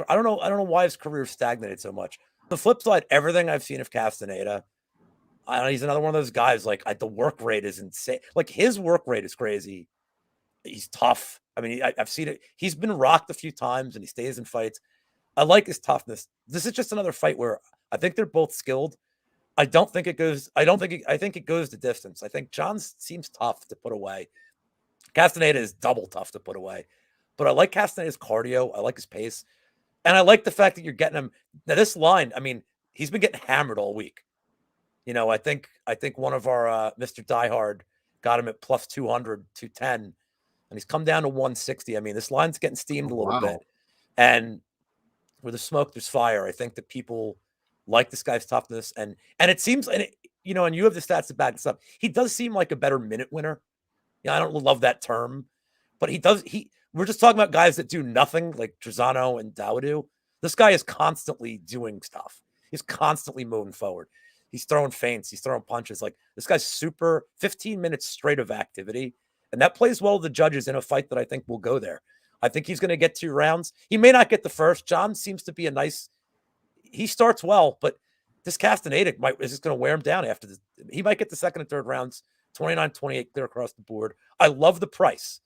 Speaker 2: I don't know why his career stagnated so much. The flip side, everything I've seen of Castaneda, he's another one of those guys. Like, the work rate is insane. Like, his work rate is crazy. He's tough. I mean, I've seen it. He's been rocked a few times, and he stays in fights. I like his toughness. This is just another fight where I think they're both skilled. I think it goes the distance. I think Johns seems tough to put away. Castaneda is double tough to put away. But I like Castaneda's cardio. I like his pace. And I like the fact that you're getting him. Now, this line, I mean, he's been getting hammered all week. I think one of our Mr. Diehard got him at plus 200, 210, and he's come down to 160. I mean, this line's getting steamed a little bit. And where there's smoke, there's fire. I think that people like this guy's toughness. And it seems, and you have the stats to back this up. He does seem like a better minute winner. I don't love that term, but we're just talking about guys that do nothing, like Trezzano and Dawodu. This guy is constantly doing stuff. He's constantly moving forward. He's throwing feints. He's throwing punches. Like, this guy's super 15 minutes straight of activity. And that plays well with the judges in a fight that I think will go there. I think he's going to get 2 rounds. He may not get the first. John seems to be he starts well, but this Castaneda is just going to wear him down after this. He might get the second and third rounds, 29-28 clear across the board. I love the price.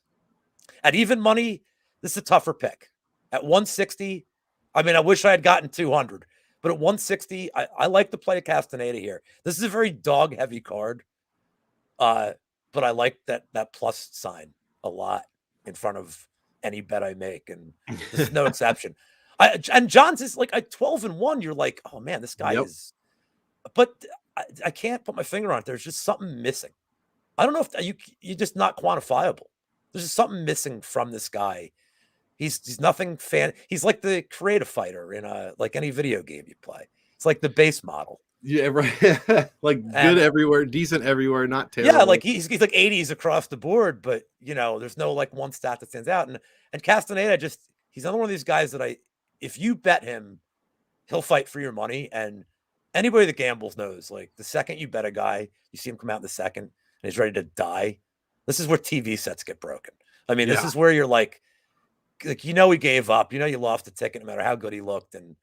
Speaker 2: At even money, this is a tougher pick. At 160, I mean, I wish I had gotten 200, but at 160, I like the play of Castaneda here. This is a very dog-heavy card, but I like that plus sign a lot in front of any bet I make, and this is no exception. And Johns is like at 12-1. You're like, oh man, this guy is. But I can't put my finger on it. There's just something missing. I don't know if you're just not quantifiable. There's just something missing from this guy. He's nothing He's like the creative fighter in like any video game you play. It's like the base model.
Speaker 1: Yeah, right. Like, good everywhere, decent everywhere, not terrible.
Speaker 2: Yeah, like he's like 80s across the board, but there's no like one stat that stands out. And Castaneda he's another one of these guys that if you bet him, he'll fight for your money. And anybody that gambles knows, like, the second you bet a guy, you see him come out in the second and he's ready to die. This is where TV sets get broken. I mean, this is where you're like he gave up. You lost the ticket no matter how good he looked. And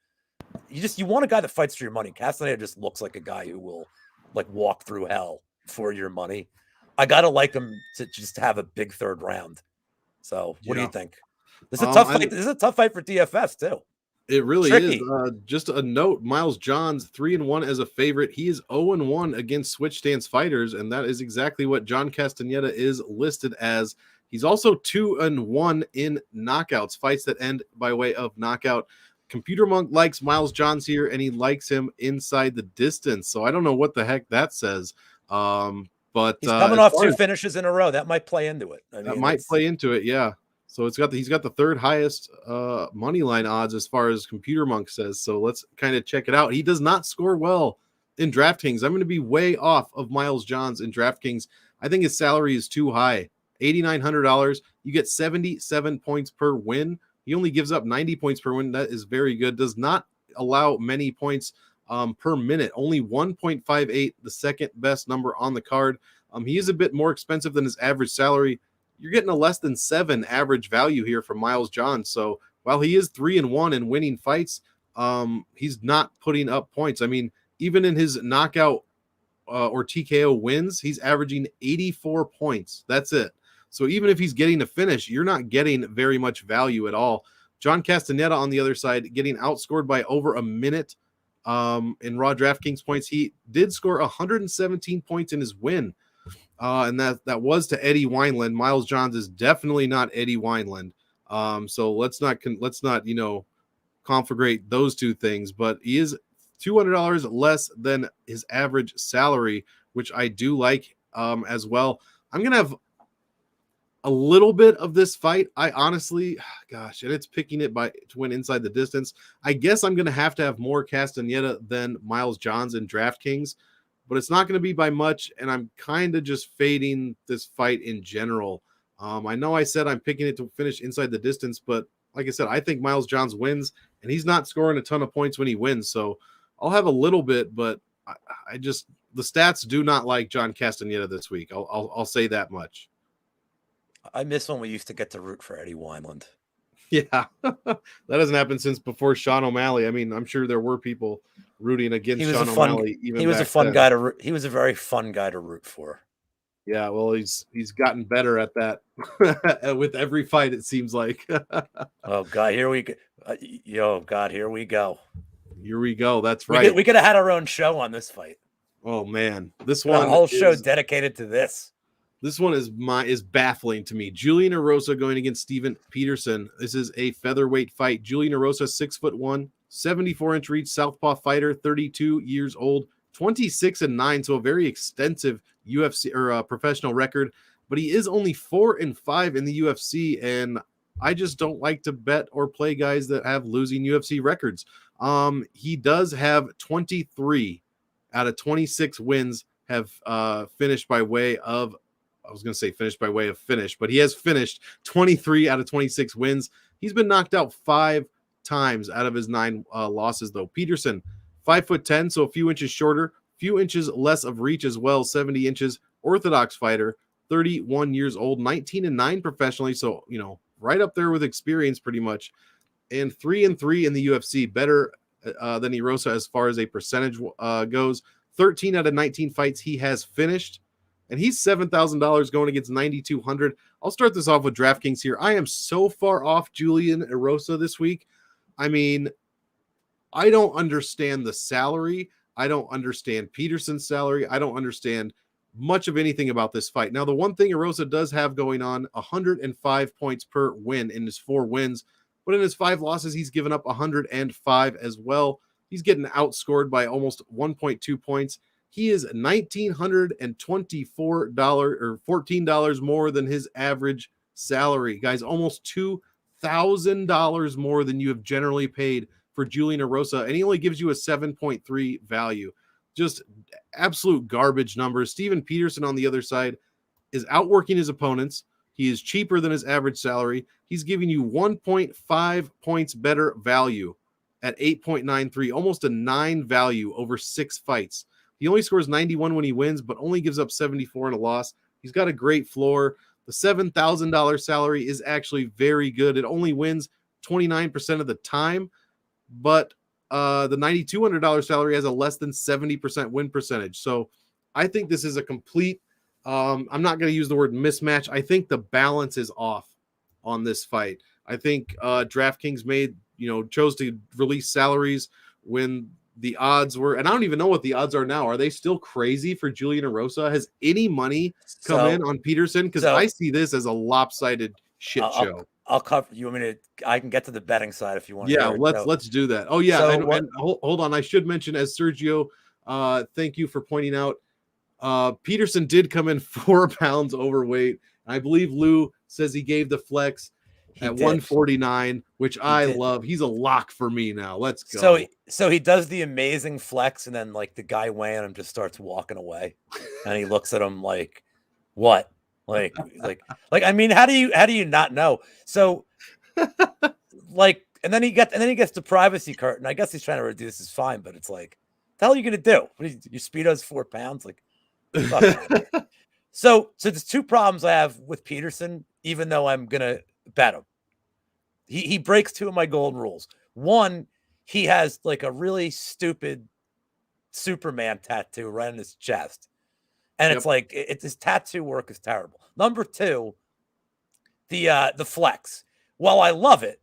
Speaker 2: you want a guy that fights for your money. Castaneda just looks like a guy who will like walk through hell for your money. I got to like him to just have a big third round. So what do you think? This is a tough fight. This is a tough fight for DFS too.
Speaker 1: It really is. Just a note, Miles Johns 3-1 as a favorite. He is 0-1 against switch stance fighters, and that is exactly what John Castaneda is listed as. He's also 2-1 in knockouts, fights that end by way of knockout. Computer Monk likes Miles Johns here, and he likes him inside the distance. So I don't know what the heck that says. But
Speaker 2: he's coming off 2 finishes in a row. That might play into it. I mean,
Speaker 1: that might play into it, yeah. So he's got the third highest money line odds as far as Computer Monk says. So let's kind of check it out. He does not score well in DraftKings. I'm going to be way off of Miles Johns in DraftKings. I think his salary is too high. $8,900. You get 77 points per win. He only gives up 90 points per win. That is very good. Does not allow many points per minute. Only 1.58, the second best number on the card. He is a bit more expensive than his average salary. You're getting a less than 7 average value here from Miles Johns. So while he is 3-1 and winning fights, he's not putting up points. I mean, even in his knockout or TKO wins, he's averaging 84 points. That's it. So even if he's getting a finish, you're not getting very much value at all. John Castaneda, on the other side, getting outscored by over a minute in raw DraftKings points. He did score 117 points in his win. And that was to Eddie Wineland. Miles Johns is definitely not Eddie Wineland. So let's not conflagrate those two things. But he is $200 less than his average salary, which I do like as well. I'm gonna have a little bit of this fight. I honestly, gosh, and it's picking it to win inside the distance. I guess I'm going to have more Castaneda than Miles Johns in DraftKings, but it's not going to be by much. And I'm kind of just fading this fight in general. I know I said I'm picking it to finish inside the distance, but like I said, I think Miles Johns wins, and he's not scoring a ton of points when he wins. So I'll have a little bit, but I just, the stats do not like John Castaneda this week. I'll say that much.
Speaker 2: I miss when we used to get to root for Eddie Wineland.
Speaker 1: Yeah, that hasn't happened since before Sean O'Malley. I mean, I'm sure there were people rooting against Sean O'Malley.
Speaker 2: He was a fun guy to root. He was a very fun guy to root for.
Speaker 1: Yeah, well, he's gotten better at that with every fight. It seems like.
Speaker 2: Oh God, here we go. God, here we go.
Speaker 1: Here we go. That's right.
Speaker 2: We could have had our own show on this fight.
Speaker 1: Oh man, this one,
Speaker 2: a whole show dedicated to this.
Speaker 1: This one is baffling to me. Julian Rosa going against Steven Peterson. This is a featherweight fight. Julian Rosa, 6'1", 74-inch reach, southpaw fighter, 32 years old, 26-9, so a very extensive UFC or professional record. But he is only 4-5 in the UFC, and I just don't like to bet or play guys that have losing UFC records. He does have 23 out of 26 wins have finished by way of. I was going to say finished by way of finish, but he has finished 23 out of 26 wins. He's been knocked out 5 times out of his 9 losses, though. Peterson, 5'10", so a few inches shorter, few inches less of reach as well, 70 inches, orthodox fighter, 31 years old, 19-9 professionally, so, you know, right up there with experience pretty much, and 3-3 in the UFC, better than Erosa as far as a percentage goes. 13 out of 19 fights he has finished. And he's $7,000 going against 9,200. I'll start this off with DraftKings here. I am so far off Julian Rosa this week. I mean, I don't understand the salary. I don't understand Peterson's salary. I don't understand much of anything about this fight. Now, the one thing Rosa does have going on, 105 points per win in his 4 wins. But in his 5 losses, he's given up 105 as well. He's getting outscored by almost 1.2 points. He is $1,924 or $14 more than his average salary. Guys, almost $2,000 more than you have generally paid for Julian Rosa, and he only gives you a 7.3 value. Just absolute garbage numbers. Steven Peterson on the other side is outworking his opponents. He is cheaper than his average salary. He's giving you 1.5 points better value at 8.93, almost a 9 value over 6 fights. He only scores 91 when he wins, but only gives up 74 in a loss. He's got a great floor. The $7,000 salary is actually very good. It only wins 29% of the time, but the $9,200 salary has a less than 70% win percentage. So I think this is a complete, I'm not going to use the word mismatch. I think the balance is off on this fight. I think DraftKings chose to release salaries when the odds were, and I don't even know what the odds are now. Are they still crazy for Julian Rosa? Has any money come in on Peterson? Because I see this as a lopsided shit show.
Speaker 2: I'll cover. You want me to? I can get to the betting side if you want.
Speaker 1: Yeah, let's do that. Oh yeah, and hold on. I should mention, as Sergio, thank you for pointing out, Peterson did come in 4 pounds overweight. I believe Lou says he gave the flex at 149, which I love. He's a lock for me now. Let's go.
Speaker 2: So he does the amazing flex, and then like the guy weighing him just starts walking away, and he looks at him like, "What?" Like I mean, how do you not know? So like, and then he gets the privacy curtain. I guess he's trying to reduce his fine, but it's like, the hell are you gonna do? Your Speedo's 4 pounds, like. So there's 2 problems I have with Peterson, even though I'm gonna bet him. He breaks 2 of my golden rules. One, he has like a really stupid Superman tattoo right on his chest. And it's like his tattoo work is terrible. Number 2, the flex. While I love it,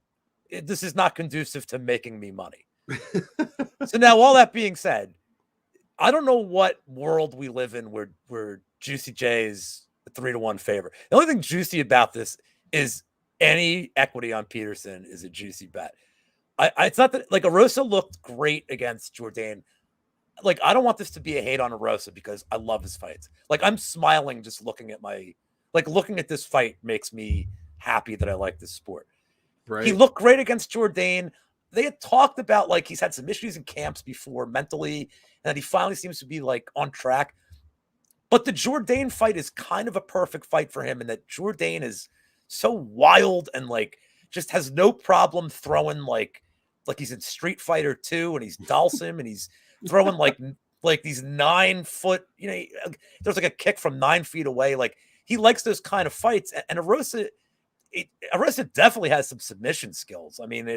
Speaker 2: this is not conducive to making me money. So now, all that being said, I don't know what world we live in where Juicy J is a 3-1 favorite. The only thing juicy about this is any equity on Peterson is a juicy bet. It's not that, like, Arosa looked great against Jourdain. Like, I don't want this to be a hate on Arosa because I love his fights. Like, I'm smiling just looking at my like looking at this fight makes me happy that I like this sport.
Speaker 1: Right.
Speaker 2: He looked great against Jourdain. They had talked about like he's had some issues in camps before mentally, and that he finally seems to be like on track. But the Jourdain fight is kind of a perfect fight for him, and that Jourdain is so wild and like just has no problem throwing like he's in Street Fighter 2 and he's Dalsim and he's throwing like these 9 foot, there's like a kick from 9 feet away. Like he likes those kind of fights. And Rosa definitely has some submission skills. I mean,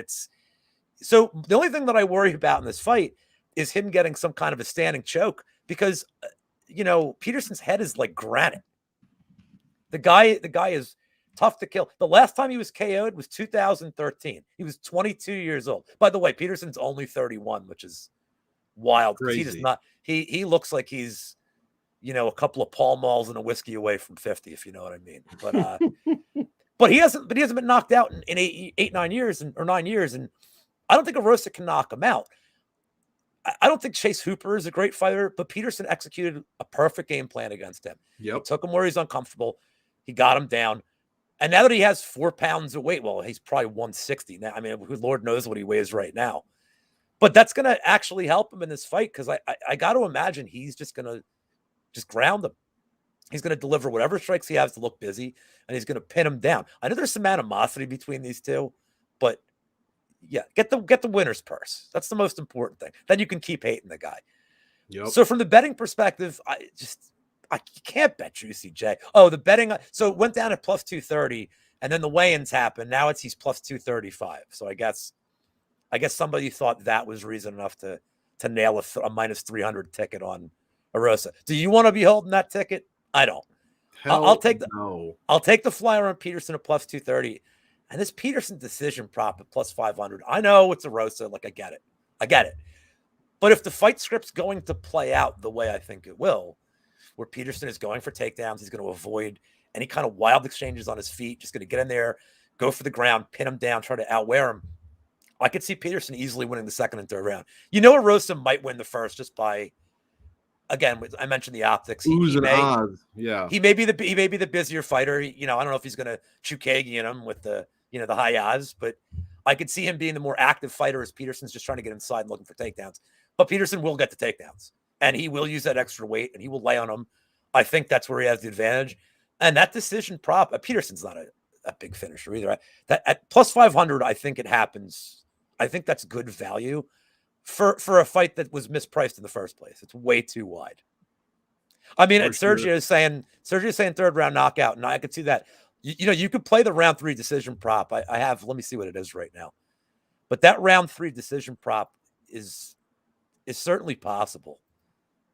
Speaker 2: so the only thing that I worry about in this fight is him getting some kind of a standing choke because, Peterson's head is like granite. The guy is tough to kill. The last time he was KO'd was 2013. He was 22 years old. By the way, Peterson's only 31, which is wild. He does not. He looks like he's, a couple of Pall Malls and a whiskey away from 50, if you know what I mean. But but he hasn't been knocked out in 9 years, and I don't think Rosa can knock him out. I don't think Chase Hooper is a great fighter, but Peterson executed a perfect game plan against him.
Speaker 1: Yep.
Speaker 2: He took him where he's uncomfortable. He got him down. And now that he has 4 pounds of weight, well, he's probably 160 now. I mean, Lord knows what he weighs right now. But that's going to actually help him in this fight because I got to imagine he's just going to ground him. He's going to deliver whatever strikes he has to look busy, and he's going to pin him down. I know there's some animosity between these two, but yeah, get the winner's purse. That's the most important thing. Then you can keep hating the guy.
Speaker 1: Yep.
Speaker 2: So from the betting perspective, you can't bet Juicy J. Oh, the betting. So it went down at plus 230, and then the weigh-ins happened. Now he's plus 235. So I guess somebody thought that was reason enough to nail a minus 300 ticket on Rosa. Do you want to be holding that ticket? I don't. I'll take the flyer on Peterson at plus 230, and this Peterson decision prop at plus 500. I know it's a Rosa. Like I get it. But if the fight script's going to play out the way I think it will, where Peterson is going for takedowns, he's going to avoid any kind of wild exchanges on his feet, just going to get in there, go for the ground, pin him down, try to outwear him. I could see Peterson easily winning the second and third round. Rosa might win the first just by, again, I mentioned the optics.
Speaker 1: Odds. Yeah.
Speaker 2: He may be the busier fighter. I don't know if he's going to Chukagian him with the high odds, but I could see him being the more active fighter as Peterson's just trying to get inside and looking for takedowns. But Peterson will get the takedowns, and he will use that extra weight, and he will lay on him. I think that's where he has the advantage. And that decision prop, Peterson's not a big finisher either. That at plus 500, I think it happens. I think that's good value for a fight that was mispriced in the first place. It's way too wide. I mean, Sergio is saying third round knockout, and I could see that. You could play the round 3 decision prop. I have. Let me see what it is right now. But that round 3 decision prop is certainly possible.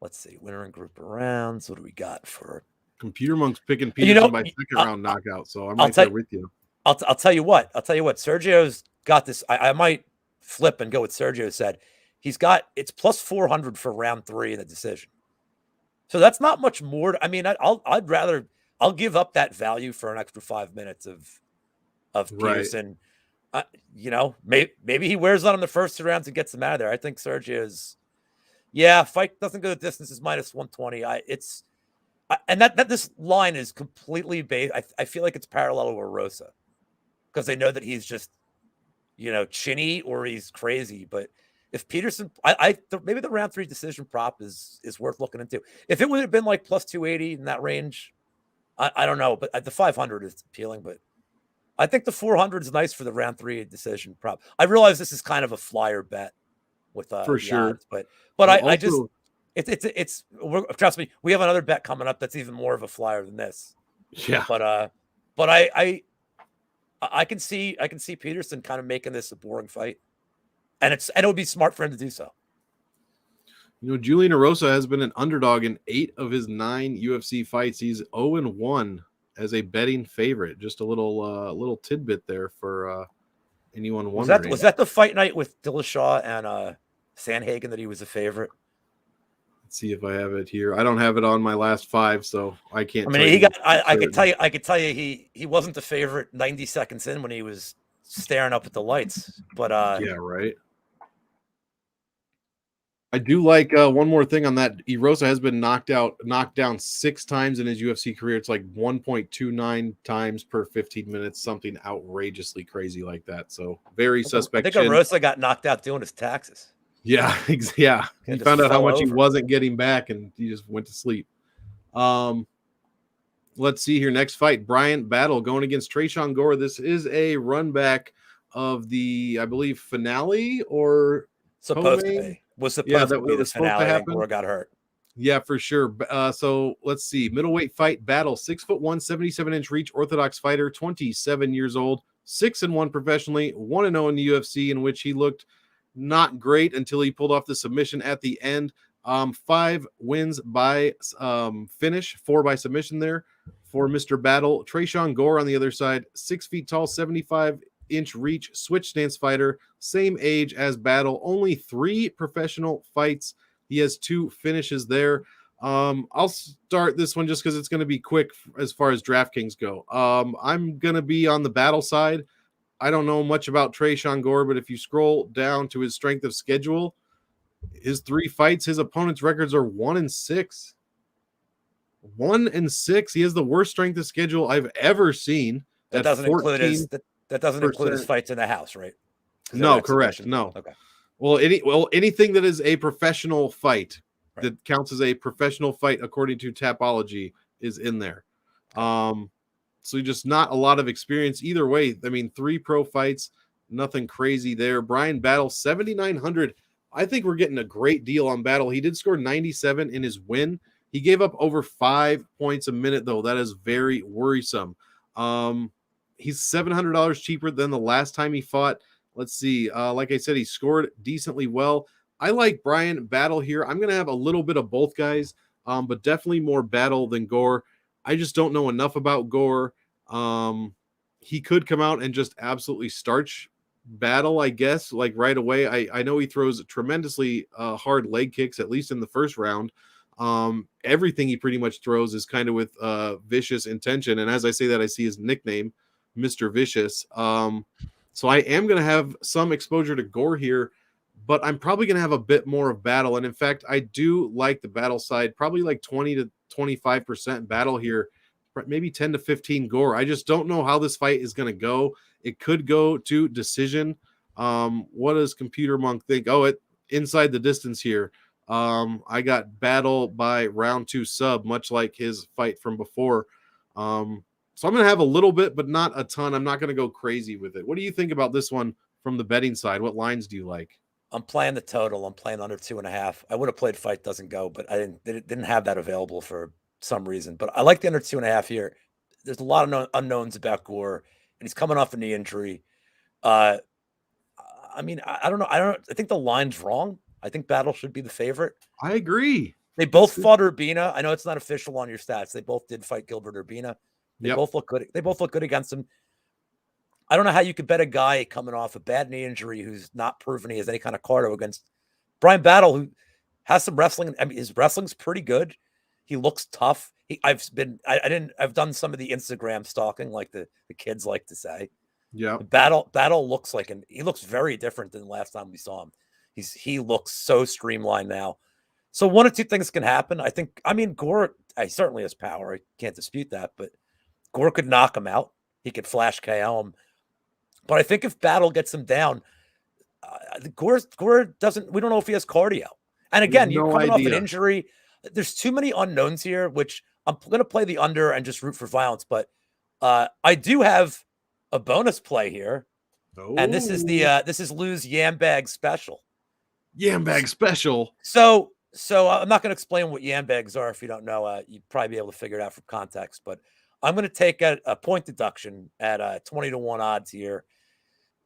Speaker 2: Let's see. Winner in group of rounds. What do we got for
Speaker 1: Computer Monk's picking Peterson by second round knockout? So I'm right there with you.
Speaker 2: I'll tell you what. Sergio's got this. I might flip and go with Sergio said. It's plus 400 for round 3 in the decision. So that's not much more. I'll give up that value for an extra 5 minutes of Peterson. Right. Maybe he wears on him the first 2 rounds and gets him out of there. I think Sergio's, fight doesn't go the distance is minus 120. And that this line is completely based. I feel like it's parallel to Rosa because they know that he's just, chinny or he's crazy. But if Peterson, maybe the round 3 decision prop is worth looking into. If it would have been like plus 280 in that range, I don't know, but the 500 is appealing. But I think the 400 is nice for the round 3 decision prop. I realize this is kind of a flyer bet with for sure, odds, but I just it's trust me, we have another bet coming up that's even more of a flyer than this.
Speaker 1: Yeah,
Speaker 2: but I can see Peterson kind of making this a boring fight, and it would be smart for him to do so.
Speaker 1: Julian Rosa has been an underdog in 8 of his 9 UFC fights. He's 0-1 as a betting favorite. Just a little tidbit there for anyone wondering.
Speaker 2: Was that the fight night with Dillashaw and Sandhagen that he was a favorite?
Speaker 1: Let's see if I have it here. I don't have it on my last 5, so I can't.
Speaker 2: I mean, I could tell you he wasn't the favorite 90 seconds in when he was staring up at the lights. But
Speaker 1: yeah, right. I do like one more thing on that. Rosa has been knocked down 6 times in his UFC career. It's like 1.29 times per 15 minutes, something outrageously crazy like that. So very
Speaker 2: I
Speaker 1: suspect
Speaker 2: think
Speaker 1: chin.
Speaker 2: Rosa got knocked out doing his taxes.
Speaker 1: Yeah, yeah. He
Speaker 2: Just
Speaker 1: found out how
Speaker 2: fell
Speaker 1: much he
Speaker 2: over.
Speaker 1: wasn't getting back, and he just went to sleep. Let's see here. Next fight, Bryant battle going against Treyshawn Gore. This is a run back of the, I believe, finale or
Speaker 2: Supposed to
Speaker 1: co-main.
Speaker 2: be. Was
Speaker 1: Yeah,
Speaker 2: supposed
Speaker 1: that
Speaker 2: to be the
Speaker 1: was supposed to
Speaker 2: finale, and
Speaker 1: happen.
Speaker 2: Gore got hurt.
Speaker 1: Yeah, for sure. So let's see. Middleweight fight battle. 6'1", 77-inch reach Orthodox fighter, 27 years old, 6-1 professionally, 1-0 in the UFC, in which he looked not great until he pulled off the submission at the end. 5 wins by finish, 4 by submission there for Mr. Battle. Treyshawn Gore on the other side, 6 feet tall, 75-inch reach, switch stance fighter, same age as Battle, only 3 professional fights. He has 2 finishes there. I'll start this one just because it's going to be quick as far as DraftKings go. I'm going to be on the Battle side. I don't know much about Treyshawn Gore, but if you scroll down to his strength of schedule, his 3 fights, his opponents' records are 1-6. 1-6. He has the worst strength of schedule I've ever seen.
Speaker 2: That doesn't include his fights in the house, right?
Speaker 1: No, correct. No.
Speaker 2: Okay.
Speaker 1: Well, anything that is a professional fight
Speaker 2: Right.
Speaker 1: that counts as a professional fight according to Tapology is in there. So just not a lot of experience either way. I mean, 3 pro fights, nothing crazy there. Brian Battle 7,900. I think we're getting a great deal on Battle. He did score 97 in his win. He gave up over 5 points a minute though. That is very worrisome. He's $700 cheaper than the last time he fought. Let's see. Like I said, he scored decently well. I like Bryant Battle here. I'm going to have a little bit of both guys, but definitely more Battle than Gore. I just don't know enough about Gore. He could come out and just absolutely starch Battle, I guess, like right away. I know he throws tremendously hard leg kicks, at least in the first round. Everything he pretty much throws is kind of with vicious intention. And as I say that, I see his nickname, Mr. Vicious. So I am going to have some exposure to Gore here, but I'm probably going to have a bit more of Battle. And in fact, I do like the Battle side, probably like 20 to 25% Battle here, maybe 10 to 15 Gore. I just don't know how this fight is going to go. It could go to decision. What does Computer Monk think? Oh, inside the distance here. I got Battle by round 2 sub, much like his fight from before. So I'm going to have a little bit, but not a ton. I'm not going to go crazy with it. What do you think about this one from the betting side? What lines do you like?
Speaker 2: I'm playing the total. I'm playing under 2.5. I would have played fight doesn't go, but I didn't have that available for some reason. But I like the under 2.5 here. There's a lot of unknowns about Gore, and he's coming off a knee injury. I mean, I don't know. I think the line's wrong. I think Battle should be the favorite.
Speaker 1: I agree.
Speaker 2: They both fought Urbina. I know it's not official on your stats. They both did fight Gilbert Urbina. They both look good. They both look good against him. I don't know how you could bet a guy coming off a bad knee injury who's not proven he has any kind of cardio against Brian Battle, who has some wrestling. I mean, his wrestling's pretty good. He looks tough. I've done some of the Instagram stalking, like the kids like to say.
Speaker 1: Yeah.
Speaker 2: Battle looks like, he looks very different than the last time we saw him. He looks so streamlined now. So one of two things can happen. I mean, Gore, I certainly has power. I can't dispute that, but Gore could knock him out. He could flash KO him. But I think if Battle gets him down, Gore doesn't, we don't know if he has cardio. And again, you're coming off an injury. There's too many unknowns here, which I'm going to play the under and just root for violence. But I do have a bonus play here. Oh. And this is Lou's Yam Bag Special.
Speaker 1: Yam Bag Special.
Speaker 2: So I'm not going to explain what Yam Bags are. If you don't know, you'd probably be able to figure it out from context. But I'm going to take a point deduction at 20 to 1 odds here.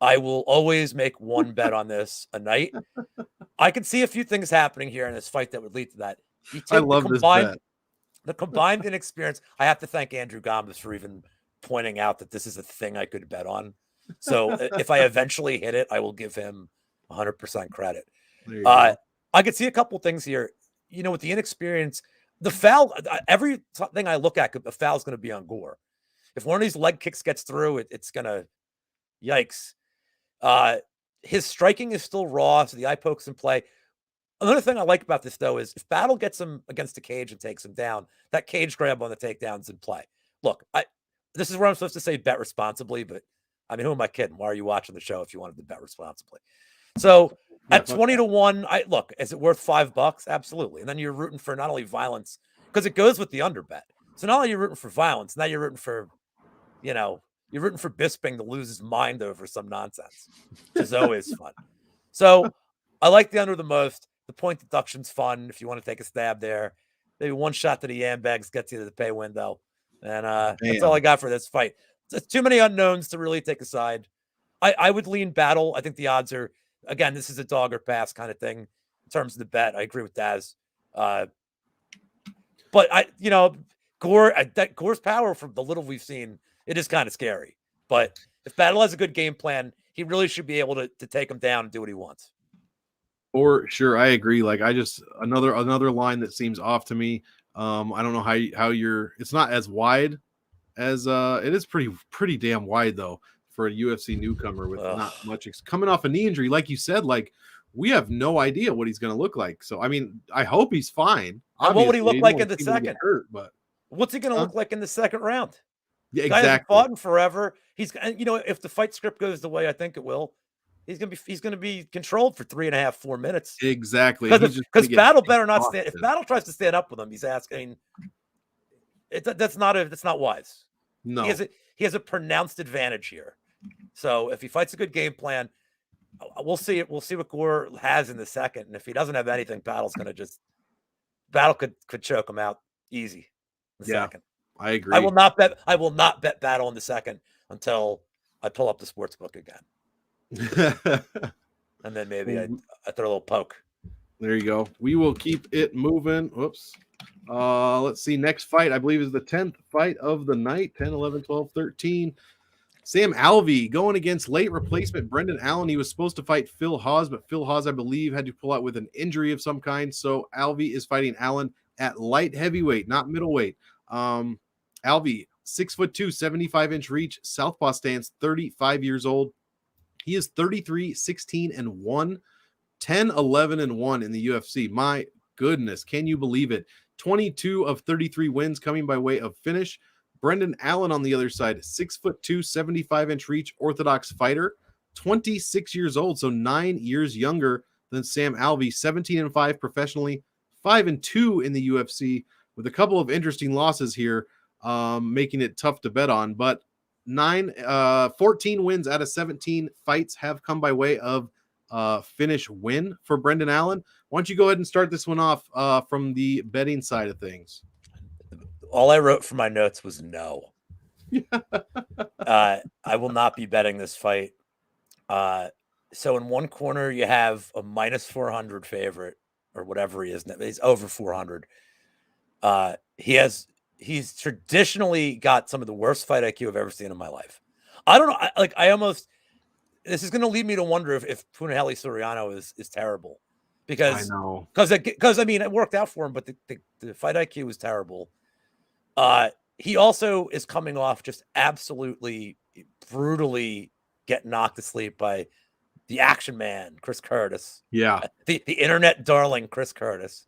Speaker 2: I will always make one bet on this a night. I can see a few things happening here in this fight that would lead to that.
Speaker 1: I love this bet.
Speaker 2: The combined inexperience. I have to thank Andrew Gomes for even pointing out that this is a thing I could bet on. So if I eventually hit it, I will give him 100% credit. I could see a couple things here. You know, with the inexperience, the foul, everything I look at, the foul is going to be on Gore. If one of these leg kicks gets through, it's going to, yikes. His striking is still raw, so the eye poke's in play. Another thing I like about this, though, is if Battle gets him against the cage and takes him down, that cage grab on the takedown's in play. Look, this is where I'm supposed to say bet responsibly, but I mean, who am I kidding? Why are you watching the show if you wanted to bet responsibly? So at 20 to 1, look, is it worth $5? Absolutely. And then you're rooting for not only violence, because it goes with the under bet. So not only you're rooting for violence, now you're rooting for, you're rooting for Bisping to lose his mind over some nonsense, which is always fun. So I like the under the most. The point deduction's fun if you want to take a stab there. Maybe one shot to the Yambags gets you to the pay window. And that's all I got for this fight. It's too many unknowns to really take a side. I would lean Battle. I think the odds are, again, this is a dog or pass kind of thing in terms of the bet. I agree with Daz. But Gore's power, from the little we've seen, it is kind of scary. But if Battle has a good game plan, he really should be able to take him down and do what he wants.
Speaker 1: For sure, I agree. Like, I just another line that seems off to me. I don't know how you're. It's not as wide as it is pretty damn wide though for a UFC newcomer with not much coming off a knee injury. Like you said, like we have no idea what he's going to look like. So I mean, I hope he's fine.
Speaker 2: What would he look like in the second?
Speaker 1: But
Speaker 2: what's he going to look like in the second round?
Speaker 1: Yeah,
Speaker 2: exactly. Guy hasn't fought in forever. He's, if the fight script goes the way I think it will, he's gonna be controlled for 3.5, 4 minutes.
Speaker 1: Exactly.
Speaker 2: Because Battle better not stand. If Battle tries to stand up with him, he's asking. That's not wise.
Speaker 1: No,
Speaker 2: he has a pronounced advantage here. So if he fights a good game plan, we'll see it. We'll see what Gore has in the second, and if he doesn't have anything, Battle could choke him out easy in the second.
Speaker 1: I agree.
Speaker 2: I will not bet Battle in the second until I pull up the sports book again. And then maybe I throw a little poke.
Speaker 1: There you go. We will keep it moving. Whoops. Let's see. Next fight, I believe, is the 10th fight of the night. 10, 11, 12, 13. Sam Alvey going against late replacement Brendan Allen. He was supposed to fight Phil Hawes, but Phil Hawes, I believe, had to pull out with an injury of some kind. So Alvey is fighting Allen at light heavyweight, not middleweight. Alvey, 6'2", 75-inch reach, southpaw stance, 35 years old. He is 33, 16-1, 10, 11-1 in the UFC. My goodness, can you believe it? 22 of 33 wins coming by way of finish. Brendan Allen on the other side, 6'2", 75-inch reach, orthodox fighter, 26 years old, so 9 years younger than Sam Alvey, 17-5 professionally, 5-2 in the UFC, with a couple of interesting losses here, making it tough to bet on. But 14 wins out of 17 fights have come by way of finish win for Brendan Allen. Why don't you go ahead and start this one off from the betting side of things?
Speaker 2: All I wrote for my notes was no. I will not be betting this fight. So in one corner, you have a -400 favorite or whatever he is. He's over 400. He's traditionally got some of the worst fight IQ I've ever seen in my life. I don't know. This is going to lead me to wonder if Punahele Soriano is terrible because I mean, it worked out for him, but the fight IQ was terrible. He also is coming off just absolutely brutally getting knocked to sleep by the action man, Chris Curtis.
Speaker 1: Yeah.
Speaker 2: The internet darling, Chris Curtis.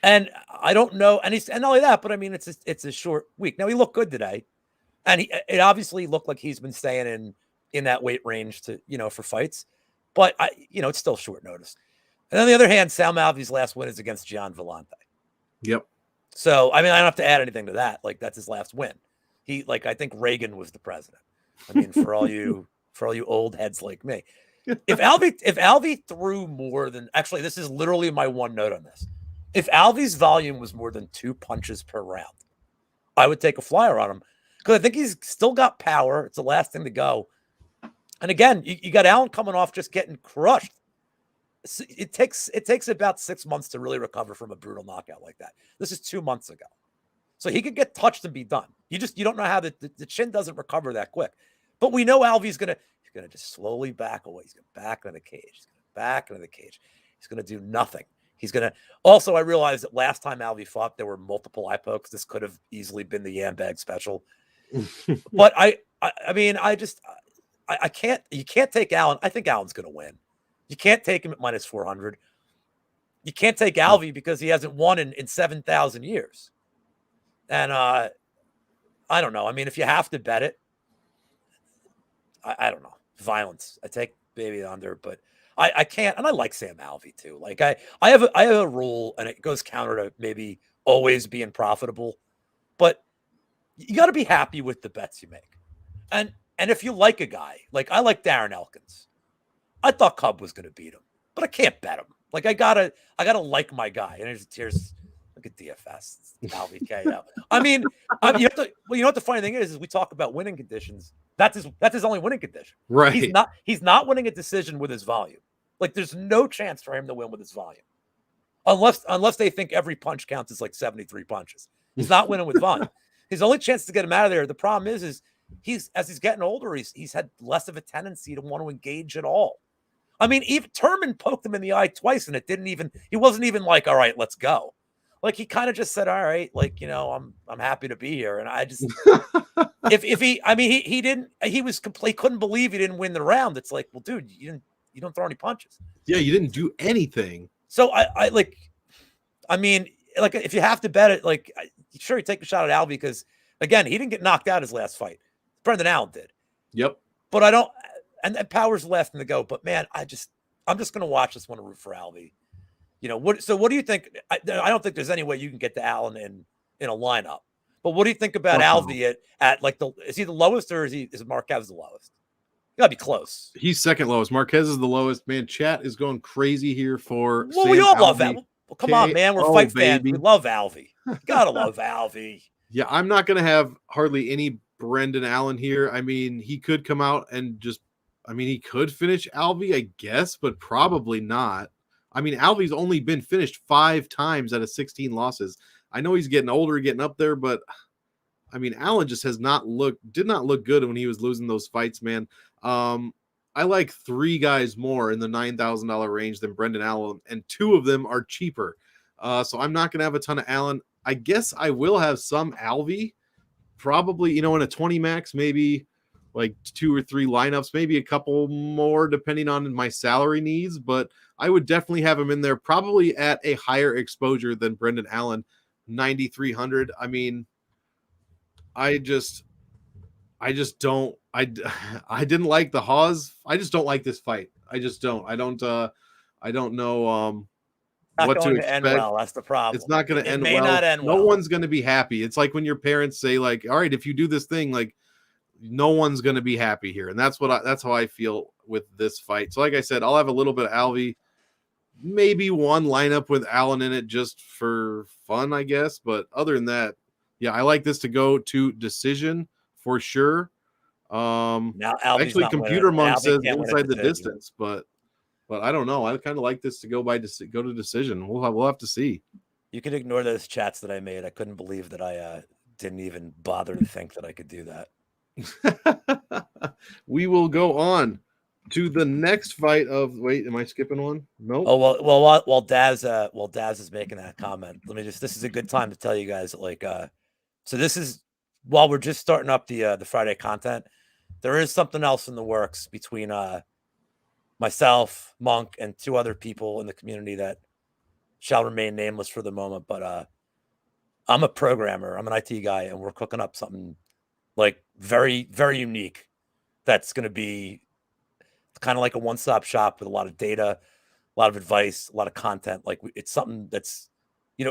Speaker 2: And I don't know. And not only that, but I mean, it's a short week. Now he looked good today. And it obviously looked like he's been staying in that weight range for fights, but it's still short notice. And on the other hand, Sam Alvey's last win is against Gian Villante.
Speaker 1: Yep.
Speaker 2: So, I mean, I don't have to add anything to that. Like, that's his last win. I think Reagan was the president. I mean, for all you old heads like me, if Alvey threw more than, actually, this is literally my one note on this. If Alvey's volume was more than 2 punches per round, I would take a flyer on him because I think he's still got power. It's the last thing to go. And again, you got Allen coming off just getting crushed. It takes about 6 months to really recover from a brutal knockout like that. This is 2 months ago. So he could get touched and be done. You don't know how the chin doesn't recover that quick. But we know Alvey's gonna just slowly back away. He's gonna back into the cage. He's gonna back into the cage. He's gonna do nothing. He's gonna also, I realized that last time Alvey fought, there were multiple eye pokes. This could have easily been the Yambag special. But I mean, you can't take Allen. I think Allen's gonna win. You can't take him at -400. you can't take Alvey because he hasn't won in 7,000 years. And I don't know. I mean, if you have to bet it, I don't know. Violence. I take baby under, but I can't. And I like Sam Alvey too. Like I have a rule, and it goes counter to maybe always being profitable, but you got to be happy with the bets you make. And if you like a guy, like I like Darren Elkins, I thought Cub was going to beat him, but I can't bet him. Like I gotta like my guy. And here's look at DFS. It's Alvey KO. I mean, you know what the funny thing is we talk about winning conditions. That's his only winning condition.
Speaker 1: Right.
Speaker 2: He's not winning a decision with his volume. Like there's no chance for him to win with his volume. Unless they think every punch counts as like 73 punches. He's not winning with volume. His only chance to get him out of there. The problem is as he's getting older, he's had less of a tendency to want to engage at all. I mean, even Turman poked him in the eye twice, and he wasn't even like, all right, let's go. Like he kind of just said, all right, like, you know, I'm happy to be here. And I just, he couldn't believe he didn't win the round. It's like, well, dude, you don't throw any punches.
Speaker 1: Yeah. You didn't do anything.
Speaker 2: So I mean, like if you have to bet it, like sure you take a shot at Alvey because again, he didn't get knocked out his last fight. Brendan Allen did.
Speaker 1: Yep.
Speaker 2: But I don't, and Power's left in the go. But man, I'm just going to watch this one and root for Alvey. You know what? So what do you think? I don't think there's any way you can get to Allen in a lineup. But what do you think about Alvey at like is he the lowest or is Marquez the lowest? You gotta be close.
Speaker 1: He's second lowest. Marquez is the lowest. Man, chat is going crazy here for.
Speaker 2: Well, we all love that. Well, come on, man. We're fight fans. We love Alvey. You gotta love Alvey.
Speaker 1: Yeah, I'm not gonna have hardly any Brendan Allen here. I mean, he could come out and he could finish Alvey, I guess, but probably not. I mean, Alvey's only been finished 5 times out of 16 losses. I know he's getting older, getting up there, but I mean, Allen just did not look good when he was losing those fights, man. I like 3 guys more in the $9,000 range than Brendan Allen, and 2 of them are cheaper. So I'm not going to have a ton of Allen. I guess I will have some Alvey, probably, in a 20 max, maybe like 2 or 3 lineups, maybe a couple more depending on my salary needs, but I would definitely have him in there probably at a higher exposure than Brendan Allen, 9,300. I mean, I didn't like the Hawes. I just don't like this fight. I just don't. I don't know what to expect.
Speaker 2: End well. That's the problem.
Speaker 1: It's not going to end well.
Speaker 2: It may not end well.
Speaker 1: No one's going to be happy. It's like when your parents say, like, all right, if you do this thing, like, no one's going to be happy here. And that's how I feel with this fight. So like I said, I'll have a little bit of Alvey, maybe one lineup with Allen in it just for fun, I guess. But other than that, yeah, I like this to go to decision for sure.
Speaker 2: Now Alvey's
Speaker 1: actually, Computer Monk says inside the distance, but I don't know. I kind of like this to go to decision. We'll have to see.
Speaker 2: You can ignore those chats that I made. I couldn't believe that I didn't even bother to think that I could do that.
Speaker 1: We will go on to the next fight of. Wait, am I skipping one? No. Nope.
Speaker 2: Oh well. While Daz is making that comment, this is a good time to tell you guys so this is while we're just starting up the Friday content. There is something else in the works between myself, Monk, and 2 other people in the community that shall remain nameless for the moment. But I'm a programmer. I'm an IT guy, and we're cooking up something like very, very unique. That's going to be kind of like a one-stop shop with a lot of data, a lot of advice, a lot of content. Like it's something that's,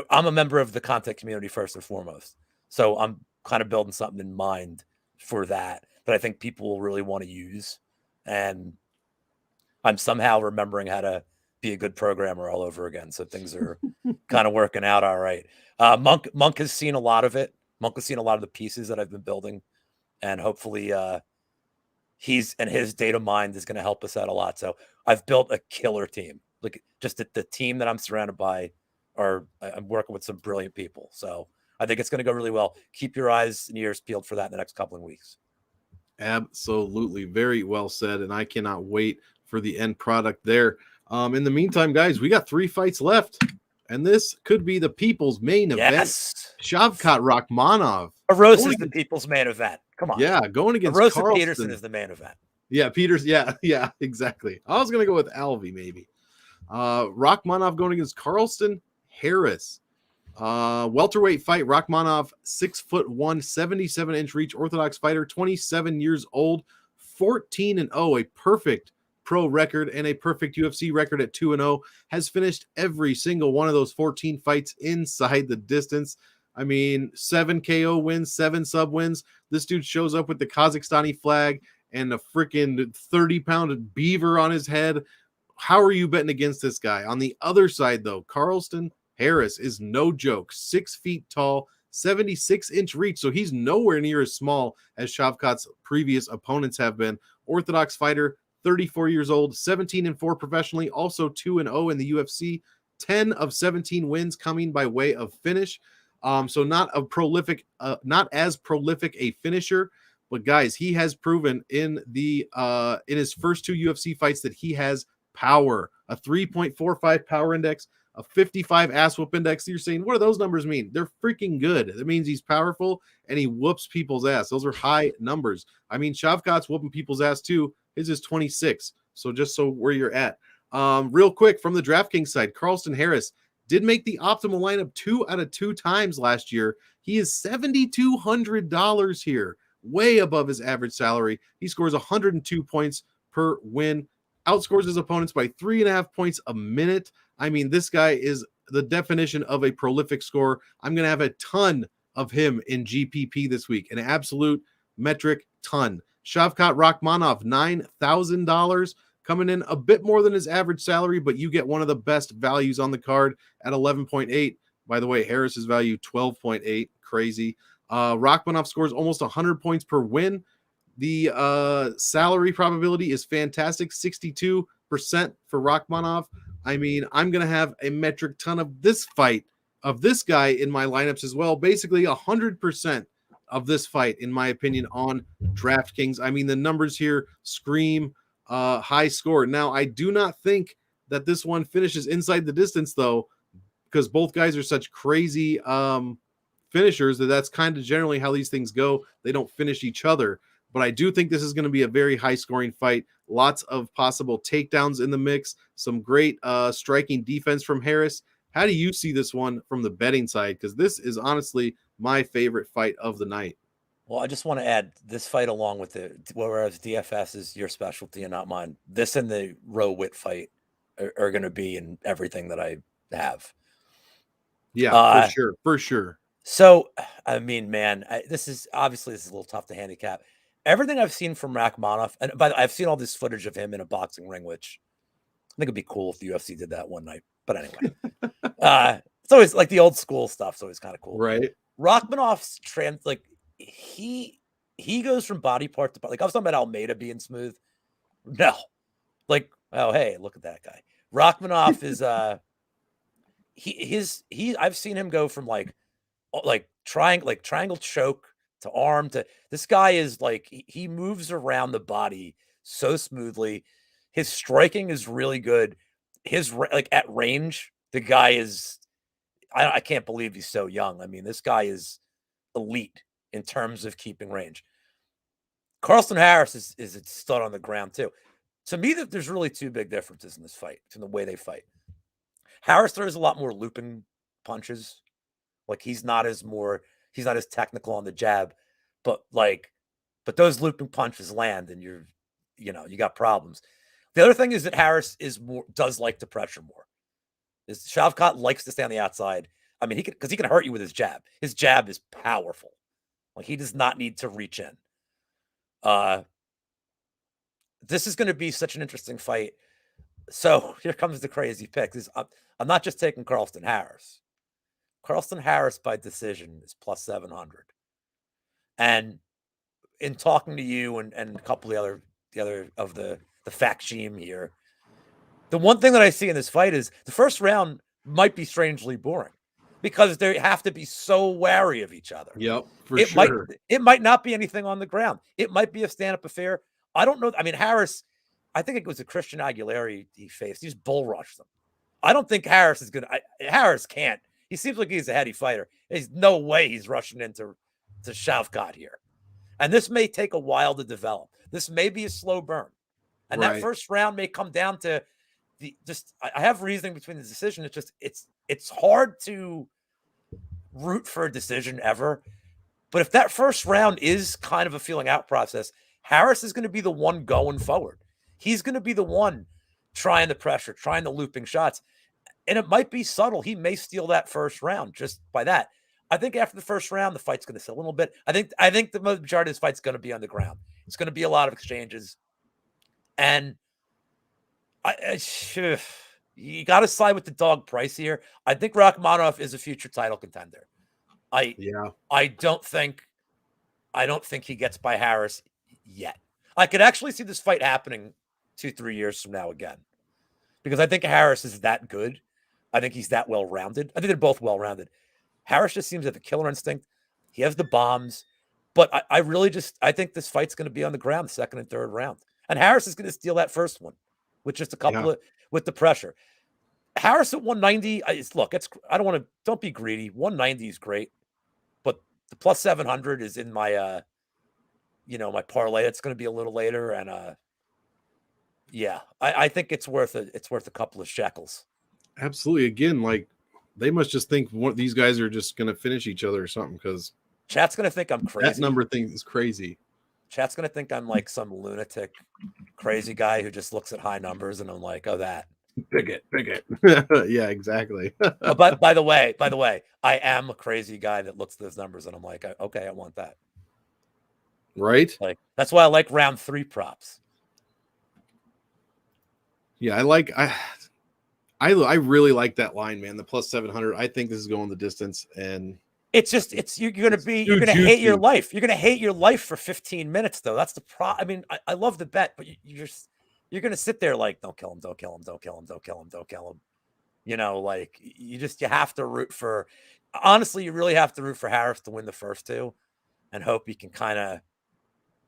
Speaker 2: I'm a member of the content community first and foremost. So I'm kind of building something in mind for that I think people will really want to use. And I'm somehow remembering how to be a good programmer all over again. So things are kind of working out all right. Monk has seen a lot of it. Monk has seen a lot of the pieces that I've been building. And hopefully his data mind is going to help us out a lot. So I've built a killer team. Like just the team that I'm surrounded by I'm working with some brilliant people. So I think it's going to go really well. Keep your eyes and ears peeled for that in the next couple of weeks.
Speaker 1: Absolutely. Very well said. And I cannot wait for the end product there. In the meantime, guys, we got 3 fights left. And this could be the people's main event. Shavkat Rakhmonov.
Speaker 2: Rosa is the people's main event. Come on.
Speaker 1: Yeah, going against
Speaker 2: Rosa
Speaker 1: Carlston.
Speaker 2: Peterson is the main event.
Speaker 1: Yeah, Peterson. Yeah, exactly. I was going to go with Alvey maybe. Rachmanov going against Carlston Harris. Welterweight fight. Rachmanov, 6'1", 77-inch reach, Orthodox fighter, 27 years old, 14-0, a perfect pro record and a perfect UFC record at 2-0. Has finished every single one of those 14 fights inside the distance. I mean, 7 KO wins, 7 sub wins. This dude shows up with the Kazakhstani flag and a freaking 30-pound beaver on his head. How are you betting against this guy? On the other side, though, Carlston Harris is no joke. 6 feet tall, 76-inch reach, so he's nowhere near as small as Shavkat's previous opponents have been. Orthodox fighter, 34 years old, 17-4 professionally, also 2-0 in the UFC, 10 of 17 wins coming by way of finish. So not as prolific a finisher, but guys, he has proven in his first 2 UFC fights that he has power, a 3.45 power index, a 55 ass whoop index. You're saying, what do those numbers mean? They're freaking good. That means he's powerful and he whoops people's ass. Those are high numbers. I mean, Shavkat's whooping people's ass too. His is 26. So just so where you're at. Real quick from the DraftKings side, Carlston Harris did make the optimal lineup 2 out of 2 times last year. He is $7,200 here, way above his average salary. He scores 102 points per win, outscores his opponents by 3.5 points a minute. I mean, this guy is the definition of a prolific scorer. I'm going to have a ton of him in GPP this week, an absolute metric ton. Shavkat Rachmanov, $9,000, coming in a bit more than his average salary, but you get one of the best values on the card at 11.8. By the way, Harris's value 12.8, crazy. Rachmanov scores almost 100 points per win. The salary probability is fantastic, 62% for Rachmanov. I mean, I'm going to have a metric ton of this fight, of this guy in my lineups as well. Basically 100% of this fight, in my opinion, on DraftKings. I mean, the numbers here scream high score. Now, I do not think that this one finishes inside the distance, though, because both guys are such crazy finishers that's kind of generally how these things go. They don't finish each other. But I do think this is going to be a very high-scoring fight. Lots of possible takedowns in the mix. Some great striking defense from Harris. How do you see this one from the betting side? Because this is honestly my favorite fight of the night.
Speaker 2: Well, I just want to add this fight along with whereas DFS is your specialty and not mine. This and the Rowe Witt fight are going to be in everything that I have.
Speaker 1: Yeah, for sure.
Speaker 2: So, I mean, man, this is a little tough to handicap. Everything I've seen from Rachmanov, and by the way, I've seen all this footage of him in a boxing ring, which I think it'd be cool if the UFC did that one night. But anyway, it's always like the old school stuff. It's always kind of cool,
Speaker 1: right?
Speaker 2: Rachmanov's he goes from body part to body. Like I was talking about Almeida being smooth. No, like oh hey, look at that guy. Rachmanov is I've seen him go from like triangle choke to arm to this guy is like he moves around the body so smoothly. His striking is really good. His like at range, the guy is I can't believe he's so young. I mean, this guy is elite in terms of keeping range. Carlston Harris is a stud on the ground too. To me, that there's really 2 big differences in this fight in the way they fight. Harris throws a lot more looping punches. Like he's not as technical on the jab, but those looping punches land and you got problems. The other thing is that Harris does like to pressure more. Shavkat likes to stay on the outside. I mean, he can hurt you with his jab. His jab is powerful. Like he does not need to reach in. This is going to be such an interesting fight. So here comes the crazy pick. I'm not just taking Carlston Harris. Carlston Harris by decision is plus 700. And in talking to you and a couple of the other of the fact team here, the one thing that I see in this fight is the first round might be strangely boring because they have to be so wary of each other.
Speaker 1: Yep, for sure.
Speaker 2: It might not be anything on the ground. It might be a stand-up affair. I don't know. I mean, Harris, I think it was a Christian Aguilera he faced. He just bull rushed them. I don't think Harris is good. Harris can't. He seems like he's a heady fighter. There's no way he's rushing into Shavkat here. And this may take a while to develop. This may be a slow burn. And that first round may come down to I have reasoning between the decision. It's just it's hard to root for a decision ever. But if that first round is kind of a feeling out process, Harris is going to be the one going forward. He's going to be the one trying the pressure, trying the looping shots. And it might be subtle. He may steal that first round just by that. I think after the first round, the fight's going to sit a little bit. I think the majority of this fight's going to be on the ground. It's going to be a lot of exchanges. And you got to side with the dog price here. I think Rakhmonov is a future title contender. I don't think he gets by Harris yet. I could actually see this fight happening 2-3 years from now again, because I think Harris is that good. I think he's that well-rounded. I think they're both well-rounded. Harris just seems to have a killer instinct. He has the bombs, but I think this fight's going to be on the ground, the second and third round, and Harris is going to steal that first one with just a couple with the pressure. Harris at 190. Don't be greedy. 190 is great. The plus 700 is in my, my parlay. It's going to be a little later, and I think it's worth a couple of shekels.
Speaker 1: Absolutely. Again, like they must just think these guys are just going to finish each other or something, because
Speaker 2: chat's going to think I'm crazy.
Speaker 1: That number thing is crazy.
Speaker 2: Chat's going to think I'm like some lunatic, crazy guy who just looks at high numbers, and I'm like, oh, that.
Speaker 1: Bigot. Yeah, exactly.
Speaker 2: But by the way, I am a crazy guy that looks at those numbers and I'm like, okay, I want that.
Speaker 1: Right?
Speaker 2: Like that's why I like round 3 props.
Speaker 1: Yeah, I really like that line, man. The plus 700. I think this is going the distance, and
Speaker 2: you're gonna hate your life. You're gonna hate your life for 15 minutes though. That's the I mean, I love the bet, but you're going to sit there like, don't kill him, don't kill him, don't kill him, don't kill him, don't kill him. Like you have to root for, honestly, you really have to root for Harris to win the first 2 and hope you can kind of,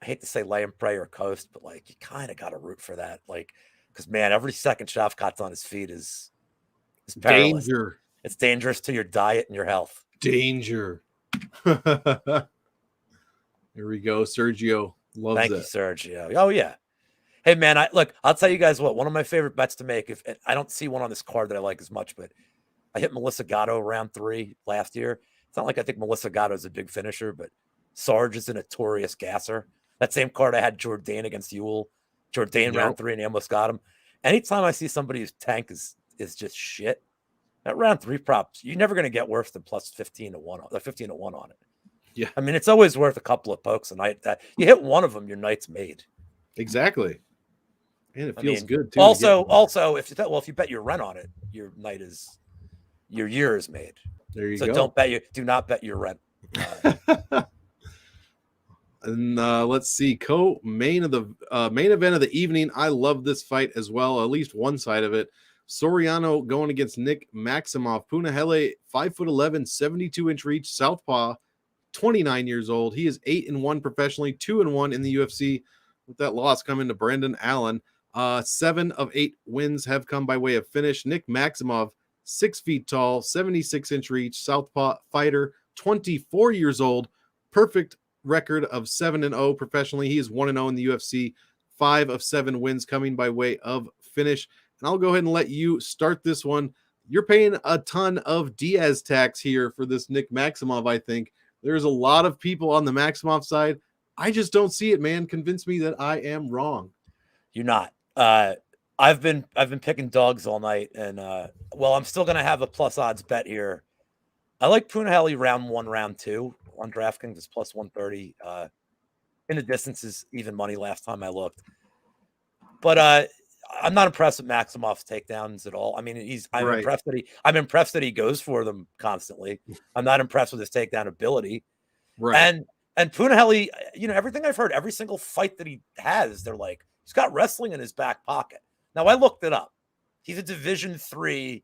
Speaker 2: I hate to say lay and pray or coast, but like you kind of got to root for that. Like, because man, every second Shavkat's on his feet is perilous.
Speaker 1: Danger.
Speaker 2: It's dangerous to your diet and your health.
Speaker 1: Danger. Here we go. Sergio loves
Speaker 2: Thank
Speaker 1: it.
Speaker 2: you, Sergio. Oh, yeah. Hey, man, I'll tell you guys what, one of my favorite bets to make, if I don't see one on this card that I like as much, but I hit Melissa Gatto round 3 last year. It's not like I think Melissa Gatto is a big finisher, but Sarge is a notorious gasser. That same card I had Jourdain against Ewell. Jourdain round 3, and he almost got him. Anytime I see somebody whose tank is just shit, that round 3 props, you're never going to get worse than plus 15 to 1 on it.
Speaker 1: Yeah.
Speaker 2: I mean, it's always worth a couple of pokes a night. That you hit one of them, your night's made.
Speaker 1: Exactly. And it feels good too.
Speaker 2: Also, if you bet your rent on it, your year is made.
Speaker 1: There you go.
Speaker 2: So do not bet your rent.
Speaker 1: And let's see, main event of the evening. I love this fight as well. At least one side of it. Soriano going against Nick Maximov. Punahele, 5'11", 72-inch reach, southpaw, 29 years old. He is 8-1 professionally, 2-1 in the UFC. With that loss coming to Brendan Allen. 7 of 8 wins have come by way of finish. Nick Maximov, 6 feet tall, 76-inch reach, southpaw fighter, 24 years old, perfect record of 7-0 professionally. He is 1-0 in the UFC, 5 of 7 wins coming by way of finish. And I'll go ahead and let you start this one. You're paying a ton of Diaz tax here for this Nick Maximov, I think. There's a lot of people on the Maximov side. I just don't see it, man. Convince me that I am wrong.
Speaker 2: You're not. I've been picking dogs all night, and I'm still gonna have a plus odds bet here. I like Punahele round 1, round 2 on DraftKings. It's plus 130. In the distance is even money last time I looked. But I'm not impressed with Maximov's takedowns at all. I mean, I'm impressed that he goes for them constantly. I'm not impressed with his takedown ability.
Speaker 1: Right.
Speaker 2: And Punahele, everything I've heard, every single fight that he has, they're like, he's got wrestling in his back pocket. Now, I looked it up. He's a Division III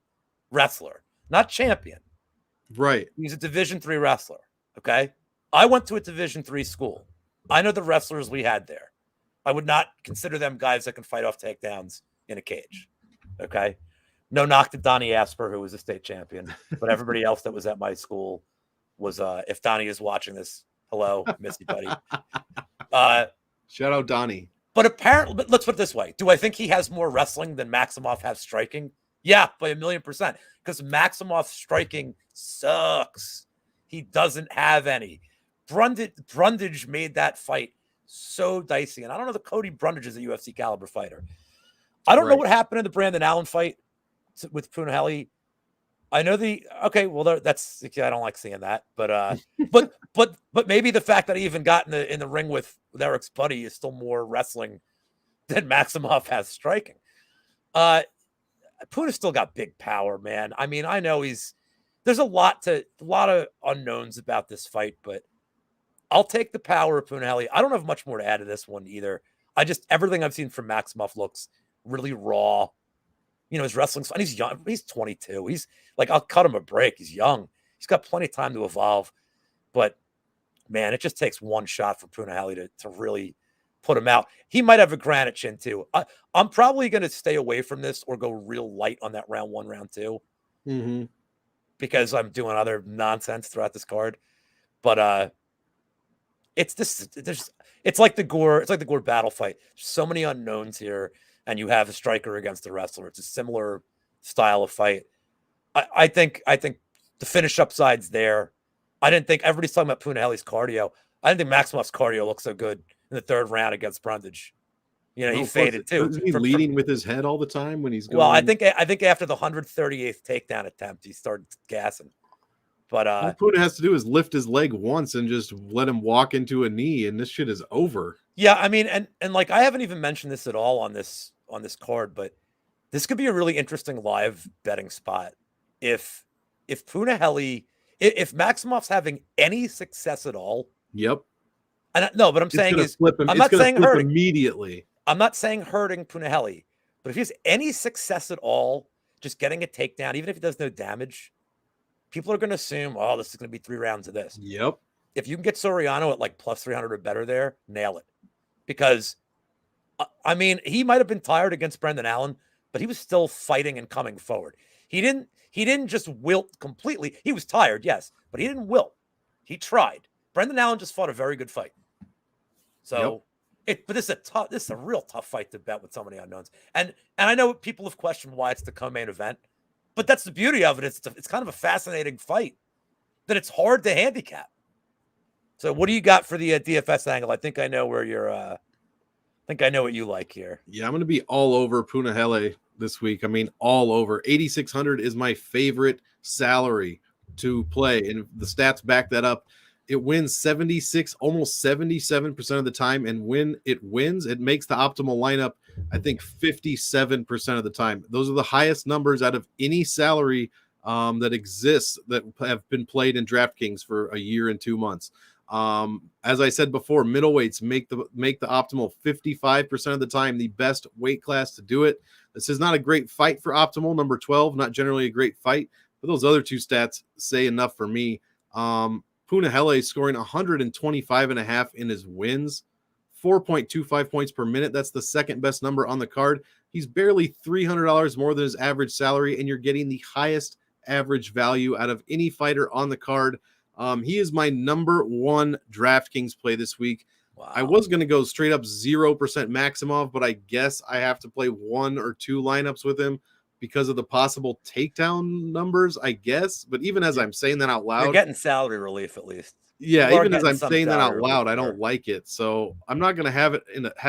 Speaker 2: wrestler, not champion.
Speaker 1: Right.
Speaker 2: He's a Division III wrestler, okay? I went to a Division III school. I know the wrestlers we had there. I would not consider them guys that can fight off takedowns in a cage, okay? No knock to Donnie Asper, who was a state champion, but everybody else that was at my school was, if Donnie is watching this, hello, miss you, buddy.
Speaker 1: Shout out Donnie.
Speaker 2: But apparently, but let's put it this way. Do I think he has more wrestling than Maximov has striking? Yeah, by 1,000,000%. Because Maximov's striking sucks. He doesn't have any. Brundage made that fight so dicey. And I don't know that Cody Brundage is a UFC caliber fighter. I don't know what happened in the Brandon Allen fight with Punahele. I know that's I don't like seeing that, but but maybe the fact that he even got in the ring with Eric's buddy is still more wrestling than Maximov has striking. Puna's still got big power, man. I mean, I know there's a lot of unknowns about this fight, but I'll take the power of Punahele. I don't have much more to add to this one either. Everything I've seen from Maximov looks really raw. His wrestling's fun. He's young. He's 22. He's like, I'll cut him a break. He's young. He's got plenty of time to evolve. But, man, it just takes one shot for Punahele to really put him out. He might have a granite chin, too. I'm probably going to stay away from this or go real light on that round 1, round 2. Because I'm doing other nonsense throughout this card. But it's like the Gore battle fight. There's so many unknowns here. And you have a striker against a wrestler. It's a similar style of fight. I think the finish upside's there. I didn't think everybody's talking about Punahele's cardio. I didn't think Maximov's cardio looked so good in the 3rd round against Brundage. He faded too.
Speaker 1: Isn't he leading with his head all the time when he's going?
Speaker 2: Well, I think after the 138th takedown attempt, he started gassing. But
Speaker 1: all Puna has to do is lift his leg once and just let him walk into a knee, and this shit is over.
Speaker 2: Yeah, I mean, and like I haven't even mentioned this at all on this card, but this could be a really interesting live betting spot. If Punahele, if Maximov's having any success at all.
Speaker 1: Yep.
Speaker 2: And but I'm saying is
Speaker 1: I'm not saying hurting immediately.
Speaker 2: I'm not saying hurting Punahele, but if he has any success at all, just getting a takedown, even if he does no damage, people are going to assume, oh, this is going to be 3 rounds of this.
Speaker 1: Yep.
Speaker 2: If you can get Soriano at like plus 300 or better there, nail it. Because, I mean, he might have been tired against Brendan Allen, but he was still fighting and coming forward. He didn't just wilt completely. He was tired, yes, but he didn't wilt. He tried. Brendan Allen just fought a very good fight. So, but this is a real tough fight to bet with so many unknowns. And I know people have questioned why it's the co-main event, but that's the beauty of it. It's kind of a fascinating fight that it's hard to handicap. So what do you got for the DFS angle? I think I know where you're. I think I know what you like here.
Speaker 1: Yeah, I'm going to be all over Punahele this week. I mean, all over. 8,600 is my favorite salary to play, and the stats back that up. It wins 76, almost 77% of the time, and when it wins, it makes the optimal lineup, I think, 57% of the time. Those are the highest numbers out of any salary that exists that have been played in DraftKings for a year and 2 months. As I said before, middleweights make the optimal 55% of the time, the best weight class to do it. This is not a great fight for optimal. Number 12, not generally a great fight, but those other 2 stats say enough for me. Punahele scoring 125.5 in his wins, 4.25 points per minute. That's the second best number on the card. He's barely $300 more than his average salary, and you're getting the highest average value out of any fighter on the card. He is my number 1 DraftKings play this week. Wow. I was going to go straight up 0% Maximov, but I guess I have to play 1 or 2 lineups with him because of the possible takedown numbers, I guess. But even as I'm saying that out loud,
Speaker 2: you're getting salary relief at least.
Speaker 1: Yeah, even as I'm saying that out loud, I don't like it. So I'm not going to have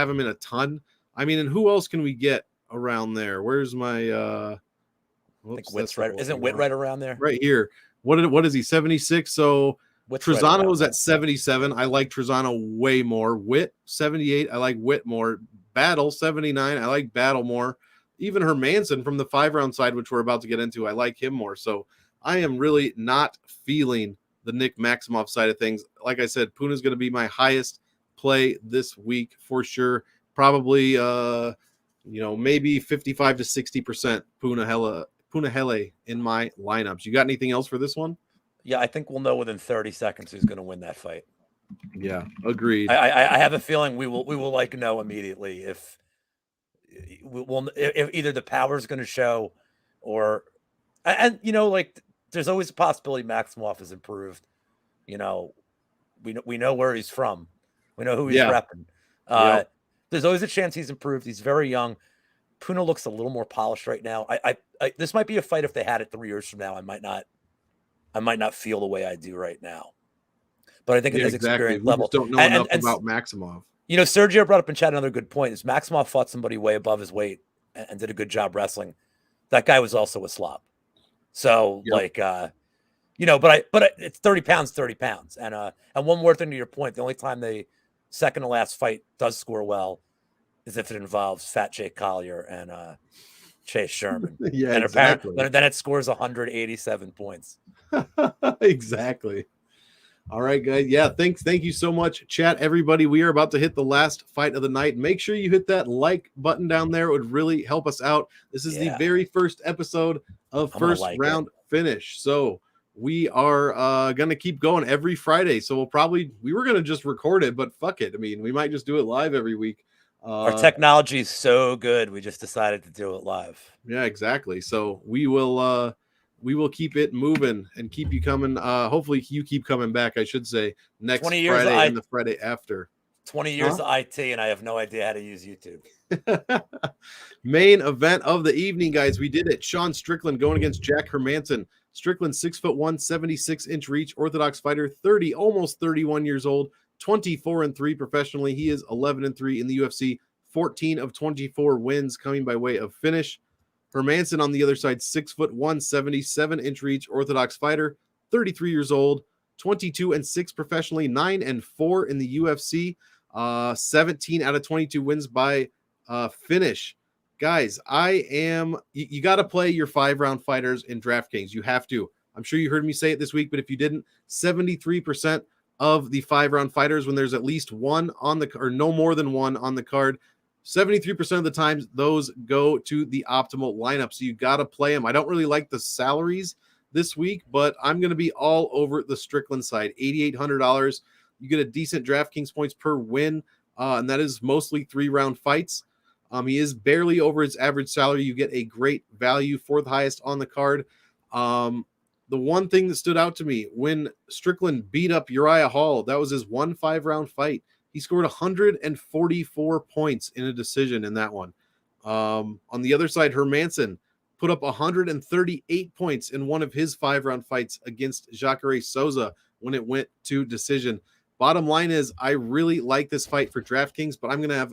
Speaker 1: him in a ton. I mean, and who else can we get around there? Where's my
Speaker 2: I think Witt's right. Isn't Witt right around there?
Speaker 1: Right here. What is he? 76. So Trezzano's at 77. I like Trezzano way more. Witt 78. I like Witt more. Battle 79. I like Battle more. Even Hermansson from the 5-round side, which we're about to get into, I like him more. So I am really not feeling the Nick Maximov side of things. Like I said, Puna's going to be my highest play this week for sure. Probably, maybe 55 to 60% Punahele in my lineups. You got anything else for this one?
Speaker 2: Yeah, I think we'll know within 30 seconds who's going to win that fight.
Speaker 1: Yeah, agreed.
Speaker 2: I have a feeling we will like know immediately if either the power is going to show or there's always a possibility Maximov is improved. We know where he's from. We know who he's repping. There's always a chance he's improved. He's very young. Puna looks a little more polished right now. I this might be a fight if they had it 3 years from now. I might not feel the way I do right now. But I think at his experience
Speaker 1: We
Speaker 2: level,
Speaker 1: just don't know enough about Maximov.
Speaker 2: Sergio brought up in chat another good point. Is Maximov fought somebody way above his weight and did a good job wrestling. That guy was also a slob. So yep. But it's 30 pounds, 30 pounds. And one more thing to your point, the only time the second to last fight does score well is if it involves Fat Jake Collier and Chase Sherman.
Speaker 1: Yeah,
Speaker 2: and
Speaker 1: exactly.
Speaker 2: Then it scores 187 points.
Speaker 1: Exactly. All right, guys. Yeah, thank you so much, chat, everybody. We are about to hit the last fight of the night. Make sure you hit that like button down there. It would really help us out. This is the very first episode of First Round Finish. So we are going to keep going every Friday. So we were going to just record it, but fuck it. I mean, we might just do it live every week.
Speaker 2: Our technology is so good. We just decided to do it live.
Speaker 1: Yeah, exactly. So we will keep it moving and keep you coming. Hopefully you keep coming back, I should say, next Friday and the Friday after.
Speaker 2: 20 years of IT, and I have no idea how to use YouTube.
Speaker 1: Main event of the evening, guys. We did it. Sean Strickland going against Jack Hermansson. Strickland, 6'1", 76-inch reach, Orthodox fighter, almost 31 years old, 24-3 professionally. He is 11-3 in the UFC, 14 of 24 wins coming by way of finish. Hermansson on the other side, 6'1", 77-inch reach, Orthodox fighter, 33 years old, 22-6 professionally, 9-4 in the UFC, 17 out of 22 wins by finish. Guys, you got to play your 5-round fighters in DraftKings. You have to. I'm sure you heard me say it this week, but if you didn't, 73% of the 5-round fighters, when there's at least one or no more than one on the card, 73% of the times those go to the optimal lineup. So you got to play them. I don't really like the salaries this week, but I'm going to be all over the Strickland side. $8,800. You get a decent DraftKings points per win, and that is mostly 3-round fights. He is barely over his average salary. You get a great value, 4th highest on the card. The one thing that stood out to me, when Strickland beat up Uriah Hall, that was his 1 5-round fight. He scored 144 points in a decision in that one. On the other side, Hermansson put up 138 points in one of his 5-round fights against Jacare Souza when it went to decision. Bottom line is, I really like this fight for DraftKings, but I'm going to have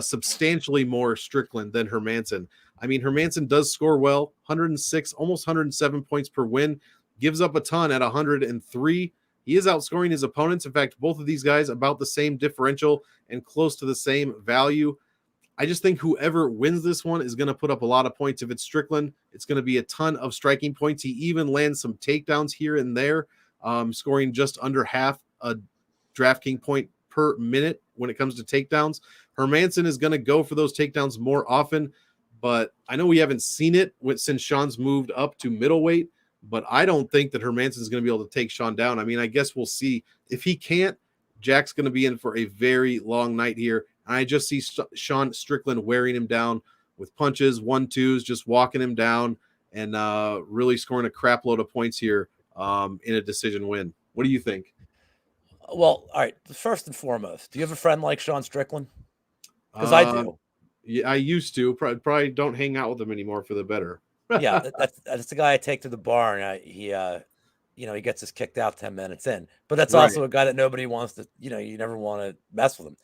Speaker 1: substantially more Strickland than Hermansson. I mean, Hermansson does score well, 106, almost 107 points per win, gives up a ton at 103. He is outscoring his opponents. In fact, both of these guys about the same differential and close to the same value. I just think whoever wins this one is going to put up a lot of points. If it's Strickland, it's going to be a ton of striking points. He even lands some takedowns here and there, scoring just under half a DraftKings point per minute when it comes to takedowns. Hermansson is going to go for those takedowns more often, but I know we haven't seen it since Sean's moved up to middleweight, but I don't think that Hermansson is going to be able to take Sean down. I mean, I guess we'll see. If he can't, Jack's going to be in for a very long night here. And I just see Sean Strickland wearing him down with punches, 1-2s, just walking him down and really scoring a crap load of points here in a decision win. What do you think?
Speaker 2: Well, all right. First and foremost, do you have a friend like Sean Strickland? Because I do.
Speaker 1: Yeah, I used to. Probably don't hang out with him anymore for the better.
Speaker 2: Yeah, that's the guy I take to the bar, and he gets us kicked out 10 minutes in. But that's also a guy that nobody wants to. You never want to mess with him.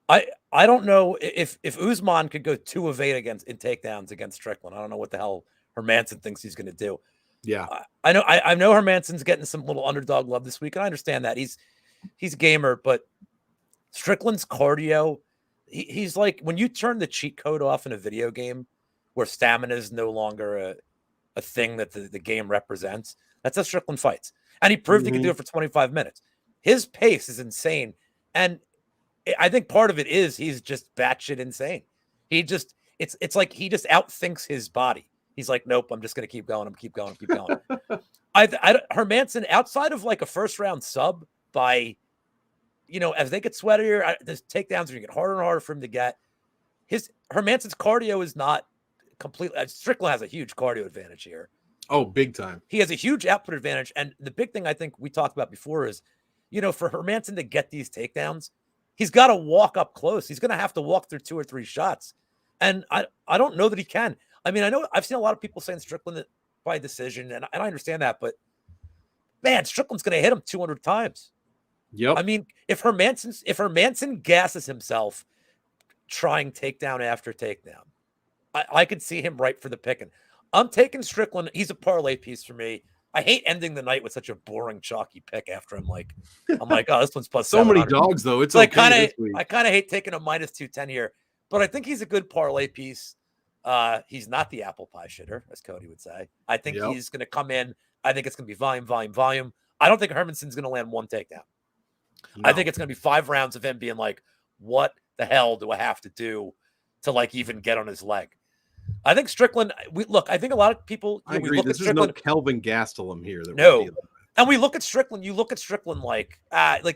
Speaker 2: I don't know if Usman could go 2 of 8 in takedowns against Strickland. I don't know what the hell Hermansson thinks he's going to do.
Speaker 1: Yeah,
Speaker 2: I know Hermansson's getting some little underdog love this week, and I understand that he's a gamer, but Strickland's cardio. He's like when you turn the cheat code off in a video game where stamina is no longer a thing that the game represents. That's how Strickland fights. And he proved he could do it for 25 minutes. His pace is insane. And I think part of it is he's just batshit insane. It's like he just outthinks his body. He's like, nope, I'm just going to keep going. Keep going. Hermansson, outside of like a 1st-round sub by, as they get sweatier, the takedowns are going to get harder and harder for him to get. Hermansson's cardio is not completely. Strickland has a huge cardio advantage here.
Speaker 1: Oh, big time.
Speaker 2: He has a huge output advantage. And the big thing I think we talked about before is, for Hermansson to get these takedowns, He's got to walk up close. He's going to have to walk through 2 or 3 shots. And I don't know that he can. I mean, I know I've seen a lot of people saying Strickland by decision, and I understand that, but man, Strickland's going to hit him 200 times.
Speaker 1: Yep.
Speaker 2: I mean, if Hermansson gasses himself trying takedown after takedown, I could see him right for the picking. I'm taking Strickland. He's a parlay piece for me. I hate ending the night with such a boring, chalky pick after I'm like, oh, this one's plus
Speaker 1: so many
Speaker 2: 700.
Speaker 1: dogs though. It's
Speaker 2: so
Speaker 1: okay
Speaker 2: I kind of hate taking a minus 210 here, but I think he's a good parlay piece. He's not the apple pie shitter, as Cody would say. I think he's going to come in. I think it's going to be volume. I don't think Hermansson's going to land 1 takedown. No. I think it's going to be 5 rounds of him being like, what the hell do I have to do to like even get on his leg? I think Strickland, I think a lot of people,
Speaker 1: I agree. This is no Kelvin Gastelum here.
Speaker 2: No. And we look at Strickland, you look at Strickland like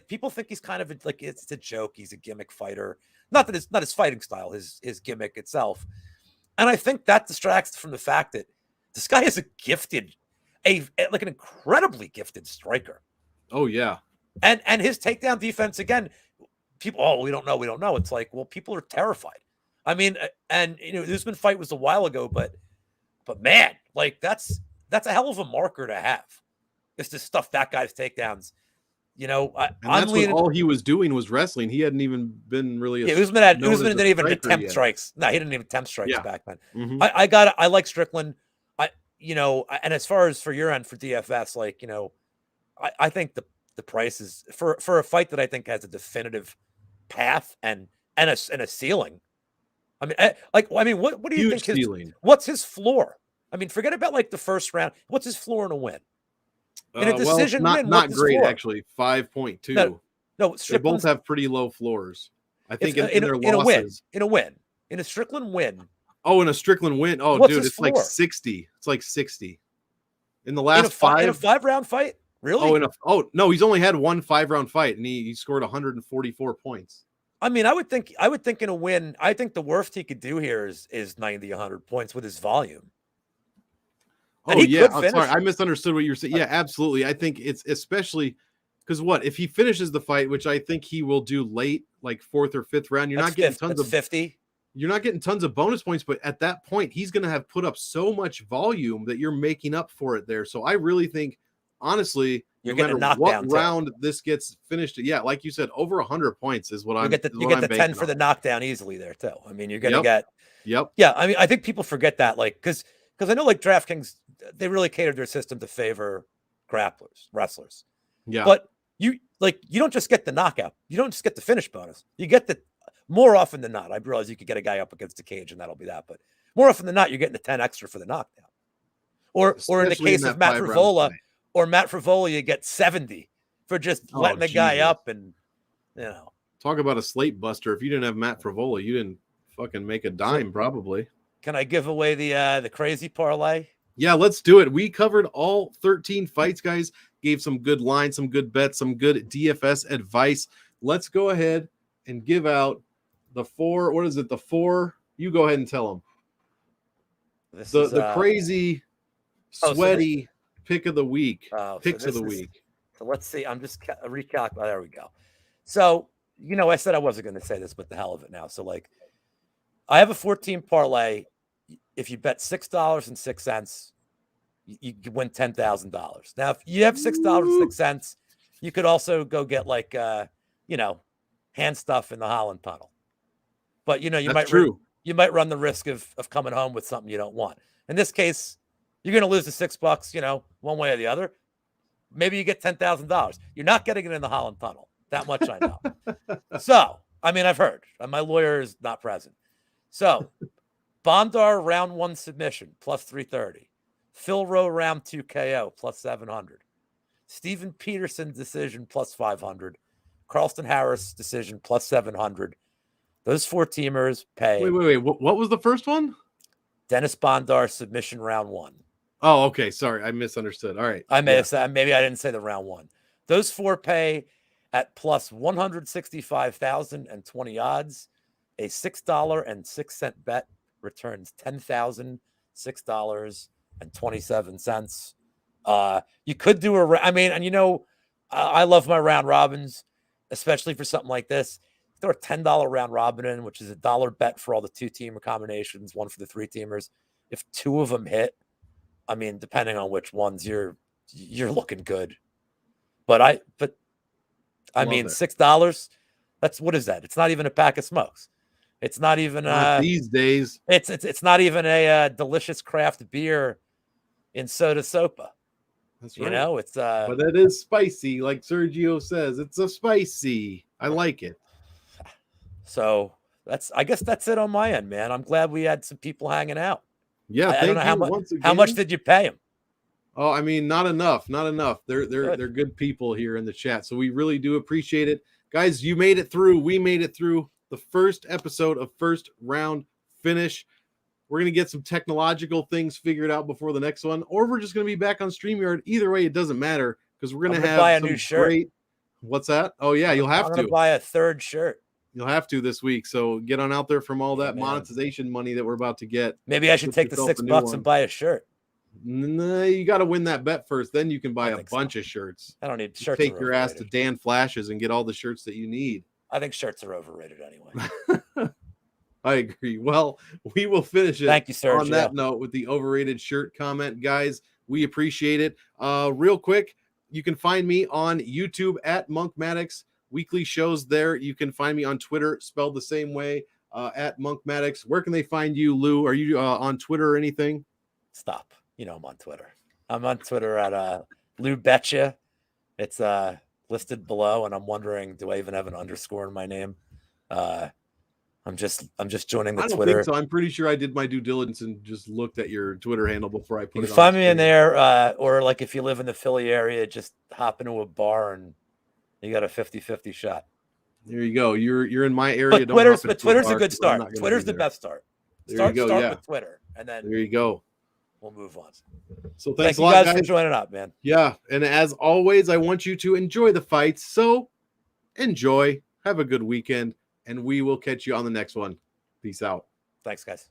Speaker 2: people think he's kind of like, it's a joke. He's a gimmick fighter. Not that it's not his fighting style, his gimmick itself. And I think that distracts from the fact that this guy is an incredibly gifted striker.
Speaker 1: Oh yeah.
Speaker 2: And his takedown defense, again, people, we don't know. It's like, well, people are terrified. I mean, and the Usman fight was a while ago, but man, like that's a hell of a marker to have. It's to stuff that guy's takedowns.
Speaker 1: All he was doing was wrestling. He hadn't even been really.
Speaker 2: Usman didn't even attempt strikes. No, he didn't even attempt strikes back then.
Speaker 1: Mm-hmm.
Speaker 2: I like Strickland. And as far as for your end for DFS, I think the price is for a fight that I think has a definitive path and a ceiling. I mean, what do you think what's his floor? I mean, forget about like the first round. What's his floor in a win? In a decision win,
Speaker 1: not great floor? Actually. 5.2.
Speaker 2: No,
Speaker 1: they both have pretty low floors. I think in their losses.
Speaker 2: In a Strickland win.
Speaker 1: Oh, in a Strickland win. Oh,
Speaker 2: what's
Speaker 1: dude, it's
Speaker 2: floor?
Speaker 1: like 60. It's like 60. In the last
Speaker 2: in a 5-round fight? Really?
Speaker 1: No, he's only had 1 5-round fight, and he scored 144 points.
Speaker 2: I mean, I would think in a win, I think the worst he could do here is 90, 100 points with his volume.
Speaker 1: And I'm sorry, I misunderstood what you were saying. Yeah, absolutely. I think it's especially because if he finishes the fight, which I think he will do late, like 4th or 5th round, you're not getting tons of
Speaker 2: 50.
Speaker 1: You're not getting tons of bonus points, but at that point, he's going to have put up so much volume that you're making up for it there. So I really think, honestly,
Speaker 2: you're
Speaker 1: no matter what round this gets finished, like you said, over 100 points is what I'm.
Speaker 2: You get the 10 for the knockdown easily there too. I mean, you're going to get.
Speaker 1: Yep.
Speaker 2: Yeah, I mean, I think people forget that, because I know like DraftKings, they really catered their system to favor wrestlers.
Speaker 1: Yeah.
Speaker 2: But you don't just get the knockout. You don't just get the finish bonus. You get the more often than not. I realize you could get a guy up against the cage and that'll be that, but more often than not, you're getting the 10 extra for the knockdown. Or in the case of Matt Frivola, you get 70 for just letting the guy up, and
Speaker 1: talk about a slate buster. If you didn't have Matt Frivola, you didn't fucking make a dime, probably.
Speaker 2: Can I give away the crazy parlay?
Speaker 1: Yeah, let's do it. We covered all 13 fights, guys. Gave some good lines, some good bets, some good DFS advice. Let's go ahead and give out the 4. What is it? The 4. You go ahead and tell them. The crazy, sweaty pick of the week. Picks of the week.
Speaker 2: So let's see. I'm just recalculating. There we go. So, I said I wasn't going to say this, but the hell of it now. So, I have a 14 parlay. If you bet $6.06, you win $10,000. Now, if you have $6.06, you could also go get hand stuff in the Holland Tunnel. But you might run the risk of coming home with something you don't want. In this case, you're going to lose the $6, one way or the other. Maybe you get $10,000. You're not getting it in the Holland Tunnel. That much I know. So, I mean, I've heard. My lawyer is not present. So, Bondar round 1 submission plus 330. Phil Rowe round 2 KO plus 700. Steven Peterson decision plus 500. Carlston Harris decision plus 700. Those 4 teamers pay.
Speaker 1: Wait. What was the first one?
Speaker 2: Dennis Bondar submission round 1.
Speaker 1: Oh, okay. Sorry, I misunderstood. All right.
Speaker 2: I may have said, maybe I didn't say the round 1. Those 4 pay at plus 165,020 odds. A $6.06 bet returns $10,006.27. You could do I love my round robins, especially for something like this. throw a $10 round robin in, which is a $1 bet for all the 2-teamer combinations, one for the 3-teamers. If 2 of them hit, I mean, depending on which ones, you're looking good. But I mean, $6. What is that? It's not even a pack of smokes. It's not even
Speaker 1: these days.
Speaker 2: It's not even a delicious craft beer in soda sopa.
Speaker 1: That's right.
Speaker 2: You know, it's
Speaker 1: but it is spicy, like Sergio says. It's a spicy. I like it.
Speaker 2: So I guess that's it on my end, man. I'm glad we had some people hanging out.
Speaker 1: Yeah,
Speaker 2: I don't know how much did you pay them?
Speaker 1: Oh, I mean, not enough. They're good people here in the chat, so we really do appreciate it, guys. You made it through. We made it through the first episode of First Round Finish. We're gonna get some technological things figured out before the next one, or we're just gonna be back on StreamYard. Either way, it doesn't matter because we're gonna have
Speaker 2: buy a new shirt.
Speaker 1: What's that? Oh yeah, you'll have to
Speaker 2: buy a 3rd shirt.
Speaker 1: You'll have to this week. So get on out there from all that monetization money that we're about to get.
Speaker 2: Maybe I should take the $6 and buy a shirt.
Speaker 1: No, you got to win that bet first. Then you can buy a bunch of shirts.
Speaker 2: I don't need shirts.
Speaker 1: Take your ass to Dan Flashes and get all the shirts that you need.
Speaker 2: I think shirts are overrated anyway.
Speaker 1: I agree. Well, we will finish it.
Speaker 2: Thank you, Sergio.
Speaker 1: On that note, with the overrated shirt comment, guys, we appreciate it. Real quick, you can find me on YouTube at MonkMMATics. Weekly shows there. You can find me on Twitter, spelled the same way, at MonkMMATics. Where can they find you, Lou? Are you on Twitter or anything?
Speaker 2: Stop. You know I'm on Twitter. I'm on Twitter at Lou Betya. It's listed below, and I'm wondering, do I even have an underscore in my name? I'm just joining the
Speaker 1: I don't
Speaker 2: Twitter.
Speaker 1: think so. I'm pretty sure I did my due diligence and just looked at your Twitter handle before I put it on.
Speaker 2: You can find me in there, or like if you live in the Philly area, just hop into a bar and you got a 50-50 shot.
Speaker 1: There you go. You're in my area.
Speaker 2: But Twitter's a good start. Twitter's the best start. Start with Twitter, and then
Speaker 1: there you go.
Speaker 2: We'll move on.
Speaker 1: So thanks a
Speaker 2: you
Speaker 1: lot,
Speaker 2: guys, for joining up, man.
Speaker 1: Yeah, and as always, I want you to enjoy the fights. So enjoy. Have a good weekend, and we will catch you on the next one. Peace out.
Speaker 2: Thanks, guys.